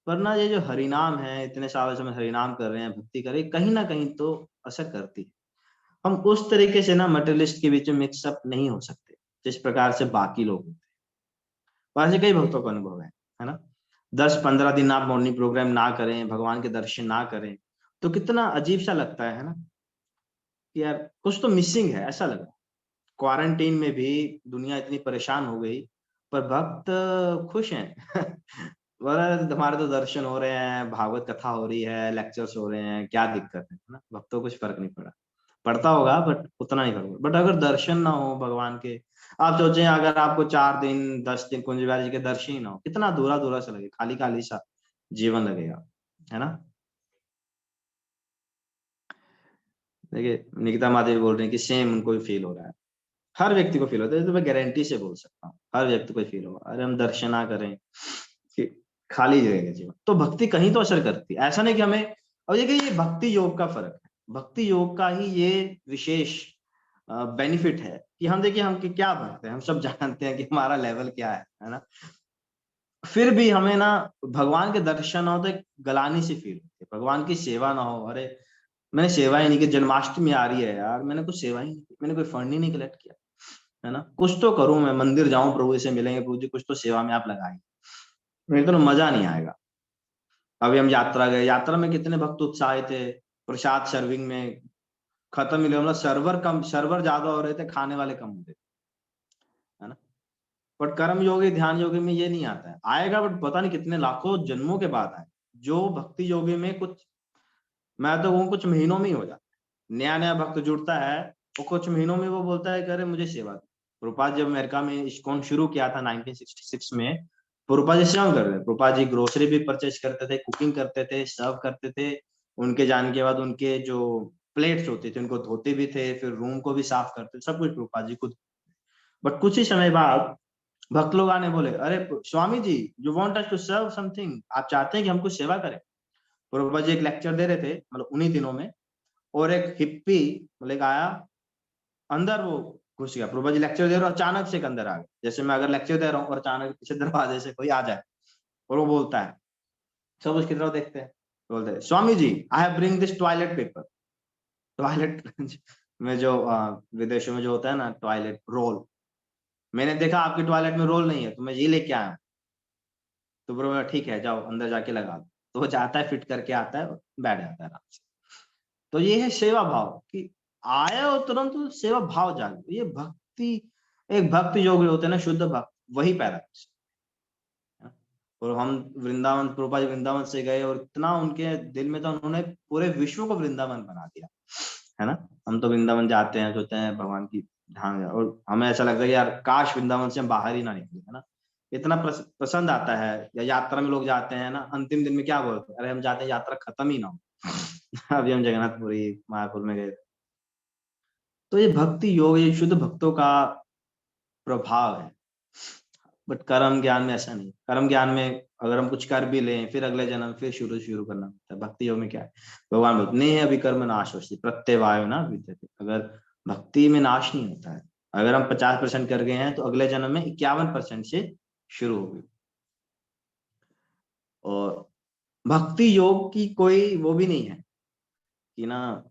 पर ना ये जो हरिनाम है, इतने सालों से हम हरिनाम कर रहे हैं, भक्ति कर रहे हैं, कहीं ना कहीं तो असर करती है। हम उस तरीके से ना मटेरियलिस्ट के बीच में मिक्सअप नहीं हो सकते जिस प्रकार से बाकी लोग होते हैं। वैसे कई भक्तों का अनुभव है ना। 10-15 दिन आप मॉर्निंग प्रोग्राम ना करें, भगवान के दर्शन ना करें, तो कितना अजीब सा लगता है ना कि यार कुछ तो मिसिंग है, ऐसा लगा। क्वारंटीन में भी दुनिया इतनी परेशान हो गई, पर भक्त खुश हैं। हमारे तो दर्शन हो रहे हैं, भागवत कथा हो रही है, लेक्चर्स हो रहे हैं, क्या दिक्कत है ना। भक्तों को कुछ फर्क नहीं पड़ा, पड़ता होगा बट उतना नहीं फर्क। बट अगर दर्शन ना हो भगवान के, आप सोचें अगर आपको 4 दिन 10 दिन कुंज बिहारी जी के दर्शन ही ना हो, कितना दूरा दूरा सा लगेगा, खाली खाली सा जीवन लगेगा, है ना। देखिए निकिता माधवी बोल रही है कि सेम उनको भी फील हो रहा है, हर व्यक्ति को फील होता है। तो मैं गारंटी से बोल सकता हूँ हर व्यक्ति को फील होगा। अरे हम दर्शन ना करें कि खाली रहेगा जीवन। तो भक्ति कहीं तो असर करती है, ऐसा नहीं कि हमें। और ये भक्ति योग का फर्क है, भक्ति योग का ही ये विशेष बेनिफिट है कि हम देखिए हम क्या भक्त हैं, हम सब जानते हैं कि हमारा लेवल क्या है ना। फिर भी हमें ना भगवान के दर्शन हो तो एक गलानी सी फील होती है, भगवान की सेवा ना हो, अरे मैंने सेवा ही नहीं की, जन्माष्टमी आ रही है यार, मैंने कुछ सेवा ही नहीं की, मैंने कोई फंड ही नहीं कलेक्ट किया, है ना। कुछ तो करूं, मैं मंदिर जाऊं, प्रभु से मिलेंगे, प्रभु जी कुछ तो सेवा में आप लगाएंगे, नहीं तो मजा नहीं आएगा। अभी हम यात्रा गए, यात्रा में कितने भक्त उत्साहित थे, प्रसाद सर्विंग में खत्म ही मतलब सर्वर ज्यादा हो रहे थे, खाने वाले कम हो रहे थे, है ना। बट कर्म योगी ध्यान योगी में ये नहीं आता है, आएगा बट पता नहीं कितने लाखों जन्मों के बाद आए। जो भक्ति योगी में कुछ, मैं तो वो कुछ महीनों में ही हो जाता है। नया नया भक्त जुड़ता है, वो कुछ महीनों में वो बोलता है कि अरे मुझे सेवा दो। प्रभुपाद जब अमेरिका में इस्कॉन शुरू किया था 1966 में, प्रभुपाद जी सेवा कर रहे थे। प्रभुपाद जी ग्रोसरी भी परचेज करते थे, कुकिंग करते थे, सर्व करते थे। उनके जाने के बाद उनके जो प्लेट्स होते थे उनको धोते भी थे, फिर रूम को भी साफ करते, सब कुछ प्रभुपाद जी खुद। बट कुछ ही समय बाद भक्त लोग आने बोले, अरे Swami ji you want us to serve something, आप चाहते हैं कि हम कुछ सेवा करें। प्रभुपाद जी एक लेक्चर दे रहे थे मतलब उन्हीं दिनों में, और एक हिप्पी मतलब आया अंदर, वो घुस गया। प्रभुपाद जी लेक्चर दे रहे हो, अचानक से एक अंदर आ गया। जैसे मैं अगर लेक्चर दे रहा हूँ और अचानक पीछे दरवाजे से कोई आ जाए और वो बोलता है, सब उसकी तरफ देखते हैं, बोलते हैं Swami ji I have bring this toilet paper, toilet में जो विदेशों में जो होता है ना टॉयलेट रोल, मैंने देखा आपके टॉयलेट में रोल नहीं है तो मैं ये लेके आया हूं। तो ब्रो ठीक है जाओ अंदर जाके लगा दो। तो वो जाता है फिट करके आता है और बैठ जाता है आराम से। तो ये है सेवा भाव कि आया और तुरंत सेवा भाव जागे। ये भक्ति, एक भक्त योग होते हैं ना, शुद्ध भक्त, वही पैदा कर सकते हैं। और हम वृंदावन, प्रभुपाद जी वृंदावन से गए और इतना उनके दिल में था, उन्होंने पूरे विश्व को वृंदावन बना दिया, है ना। हम तो वृंदावन जाते हैं, सोचते हैं भगवान की धाम है, और हमें ऐसा लगता है कि यार काश वृंदावन से हम बाहर ही ना निकले, है ना। इतना पसंद आता है। या यात्रा में लोग जाते हैं ना, अंतिम दिन में क्या बोलते हैं, अरे हम जाते हैं यात्रा खत्म ही ना हो। अभी हम जगन्नाथपुरी मायापुर में गए। तो ये भक्ति योग, ये शुद्ध भक्तों का प्रभाव है। बट कर्म ज्ञान में ऐसा नहीं। कर्म ज्ञान में अगर हम कुछ कर भी लें फिर अगले जन्म फिर शुरू करना पड़ता है। भक्ति योग में क्या है, भगवान बोलते नहीं है अभी कर्म नाश होती प्रत्यवायो ना विद्यते। अगर भक्ति में नाश नहीं होता है, अगर हम 50% कर गए हैं तो अगले जन्म में 51% से शुरू होगी। और भक्ति योग की कोई वो भी नहीं है कि ना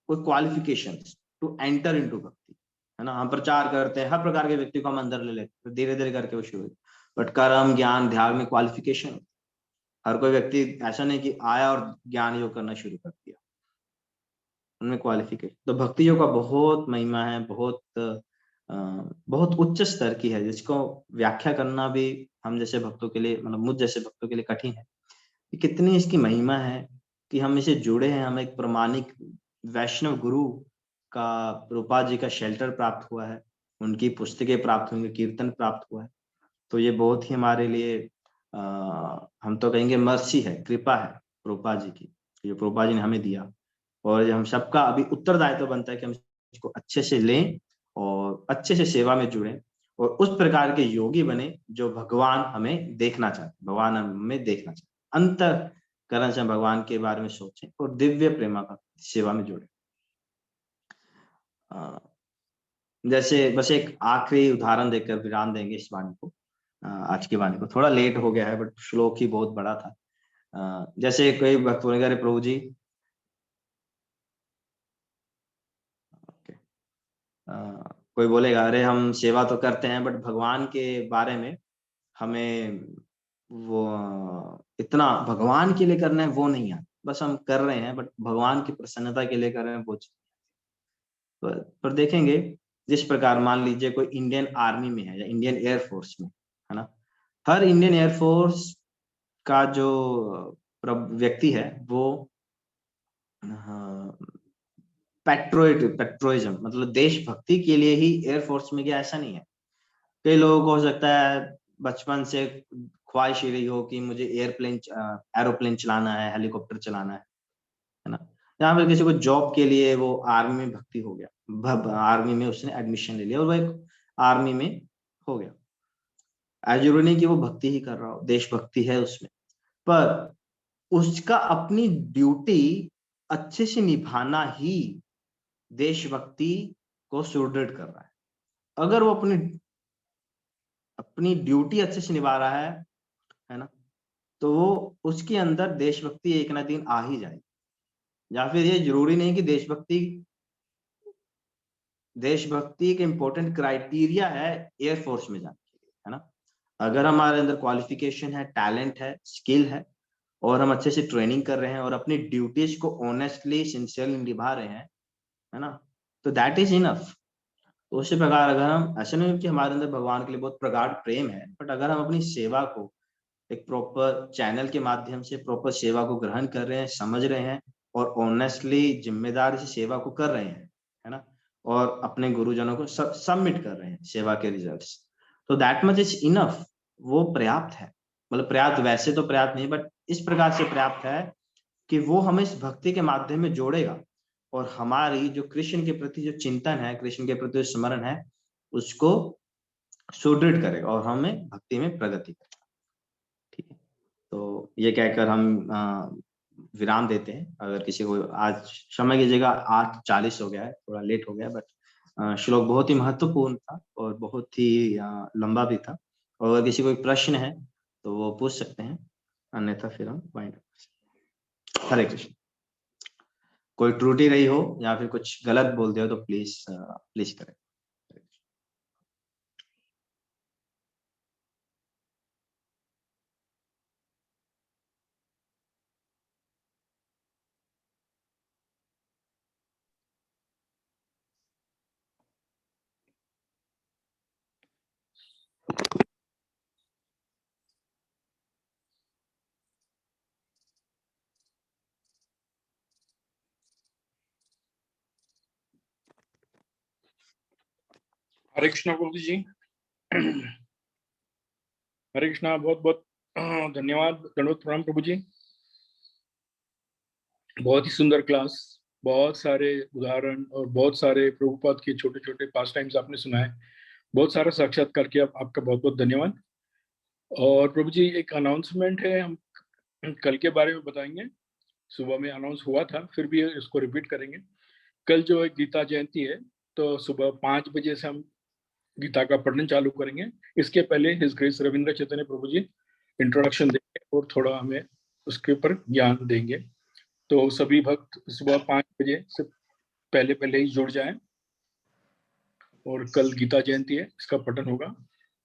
कोई क्वालिफिकेशन टू एंटर इनटू भक्ति, है ना। हम प्रचार करते हैं, हर प्रकार के व्यक्ति को हम अंदर ले लेते हैं, धीरे धीरे करके वो शुरू। बट कर्म ज्ञान ध्यान में क्वालिफिकेशन, हर कोई व्यक्ति ऐसा नहीं कि आया और ज्ञान योग करना शुरू कर दिया, उनमें क्वालिफिकेशन। तो भक्ति योग का बहुत महिमा है, बहुत उच्च स्तर की है, जिसको व्याख्या करना भी हम जैसे भक्तों के लिए, मतलब मुझ जैसे भक्तों के लिए कठिन है कि कितनी इसकी महिमा है, कि हम इसे जुड़े हैं। हमें एक प्रमाणिक वैष्णव गुरु का, रूपा जी का शेल्टर प्राप्त हुआ है, उनकी पुस्तकें प्राप्त हुई, कीर्तन प्राप्त हुआ है। तो ये बहुत ही हमारे लिए हम तो कहेंगे मर्सी है, कृपा है रूपा जी की, जो रूपा जी ने हमें दिया। और हम सबका अभी उत्तरदायित्व बनता है कि हम इसको अच्छे से लें और अच्छे से सेवा में जुड़ें और उस प्रकार के योगी बने जो भगवान हमें देखना चाहते, भगवान हमें देखना चाहते। अंतःकरण से भगवान के बारे में सोचें और दिव्य प्रेमा का सेवा में जुड़े। जैसे बस एक आखिरी उदाहरण देकर विराम देंगे इस वाणी को, आज की वाणी को। थोड़ा लेट हो गया है बट श्लोक ही बहुत बड़ा था। जैसे कोई भक्त बोलेगा अरे प्रभु जी, कोई बोलेगा अरे हम सेवा तो करते हैं बट भगवान के बारे में हमें वो इतना भगवान के लिए करना है वो नहीं आता, बस हम कर रहे हैं बट भगवान की प्रसन्नता के लिए कर रहे हैं वो। पर देखेंगे जिस प्रकार मान लीजिए कोई इंडियन आर्मी में है या इंडियन एयरफोर्स में, है ना। हर इंडियन एयरफोर्स का जो व्यक्ति है वो पेट्रोइज्म मतलब देशभक्ति के लिए ही एयरफोर्स में गया, ऐसा नहीं है। कई लोगों को हो सकता है बचपन से ख्वाहिश ही रही हो कि मुझे एरोप्लेन चलाना है, हेलीकॉप्टर चलाना है ना। यहाँ पर किसी को जॉब के लिए वो आर्मी में भर्ती हो गया, आर्मी में उसने एडमिशन ले लिया और वो एक आर्मी में हो गया। जरूरी नहीं कि वो भक्ति ही कर रहा हो, देशभक्ति है उसमें, पर उसका अपनी ड्यूटी अच्छे से निभाना ही देशभक्ति को सुदृढ़ कर रहा है। अगर वो अपनी ड्यूटी अच्छे से निभा रहा है ना, तो वो उसके अंदर देशभक्ति एक ना दिन आ ही जाएगी। या फिर ये जरूरी नहीं कि देशभक्ति एक इम्पोर्टेंट क्राइटेरिया है एयरफोर्स में जाने के लिए, है ना। अगर हमारे अंदर क्वालिफिकेशन है, टैलेंट है, स्किल है और हम अच्छे से ट्रेनिंग कर रहे हैं और अपनी ड्यूटीज को ऑनेस्टली सिंसियरली निभा रहे हैं, है ना, तो दैट इज इनफ। तो उसी प्रकार अगर हम, ऐसा नहीं कि हमारे अंदर भगवान के लिए बहुत प्रगाढ़ प्रेम है, बट अगर हम अपनी सेवा को एक प्रॉपर चैनल के माध्यम से प्रॉपर सेवा को ग्रहण कर रहे हैं, समझ रहे हैं और ऑनेस्टली जिम्मेदारी से सेवा को कर रहे हैं, है ना, और अपने गुरुजनों को सबमिट कर रहे हैं सेवा के रिजल्ट्स, तो दैट मच इज इनफ। वो पर्याप्त है। मतलब पर्याप्त वैसे तो पर्याप्त नहीं, बट इस प्रकार से पर्याप्त है कि वो हमें इस भक्ति के माध्यम में जोड़ेगा और हमारी जो कृष्ण के प्रति जो चिंतन है, कृष्ण के प्रति जो स्मरण है, उसको सुदृढ़ करेगा और हमें भक्ति में प्रगति करेगा। ठीक है, तो ये कहकर हम विराम देते हैं। अगर किसी को आज क्षमा कीजिएगा 8:40 हो गया है, थोड़ा लेट हो गया, बट श्लोक बहुत ही महत्वपूर्ण था और बहुत ही लंबा भी था। और अगर किसी को प्रश्न है तो वो पूछ सकते हैं, अन्यथा फिर हम वाइंड अप। हरे कृष्ण। कोई त्रुटि रही हो या फिर कुछ गलत बोल दिया हो तो प्लीज प्लीज करें। हरे कृष्णा प्रभु जी। हरे कृष्णा, बहुत बहुत धन्यवाद, दंडवत प्रणाम प्रभु जी। बहुत ही सुंदर क्लास, बहुत सारे उदाहरण और बहुत सारे प्रभुपाद के छोटे छोटे पास टाइम्स आपने सुनाए। बहुत सारा साक्षात्कार किया, आपका बहुत बहुत धन्यवाद। और प्रभु जी एक अनाउंसमेंट है, हम कल के बारे में बताएंगे। सुबह में अनाउंस हुआ था, फिर भी इसको रिपीट करेंगे। कल जो है गीता जयंती है, तो सुबह 5 बजे से हम गीता का पठन चालू करेंगे। इसके पहले हिज ग्रेस रविंद्र चैतन्य प्रभु जी इंट्रोडक्शन देंगे और थोड़ा हमें उसके ऊपर ज्ञान देंगे। तो सभी भक्त सुबह 5 बजे से पहले पहले ही जुड़ जाएं। और कल गीता जयंती है, इसका पठन होगा।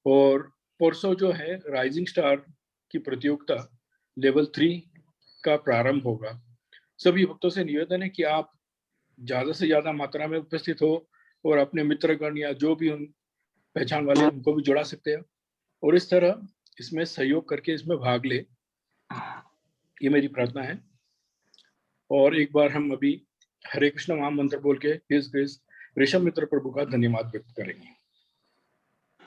और परसों जो है राइजिंग स्टार की प्रतियोगिता लेवल 3 का प्रारंभ होगा। सभी भक्तों से निवेदन है कि आप ज्यादा से ज्यादा मात्रा में उपस्थित हो और अपने मित्रगण या जो भी उन पहचान वाले उनको भी जुड़ा सकते हैं और इस तरह इसमें सहयोग करके इसमें भाग ले, ये मेरी प्रार्थना है। और एक बार हम अभी हरे कृष्ण महामंत्र बोल के हिज ग्रेस ऋषभ मित्र प्रभु का धन्यवाद व्यक्त करेंगे।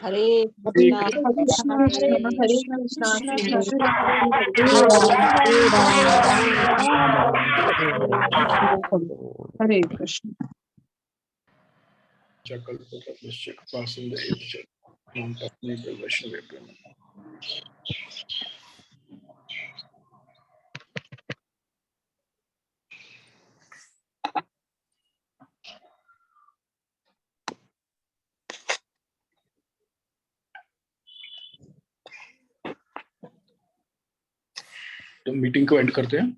हरे कृष्णा हरे हरे कृष्ण। तो मीटिंग को एंड करते हैं।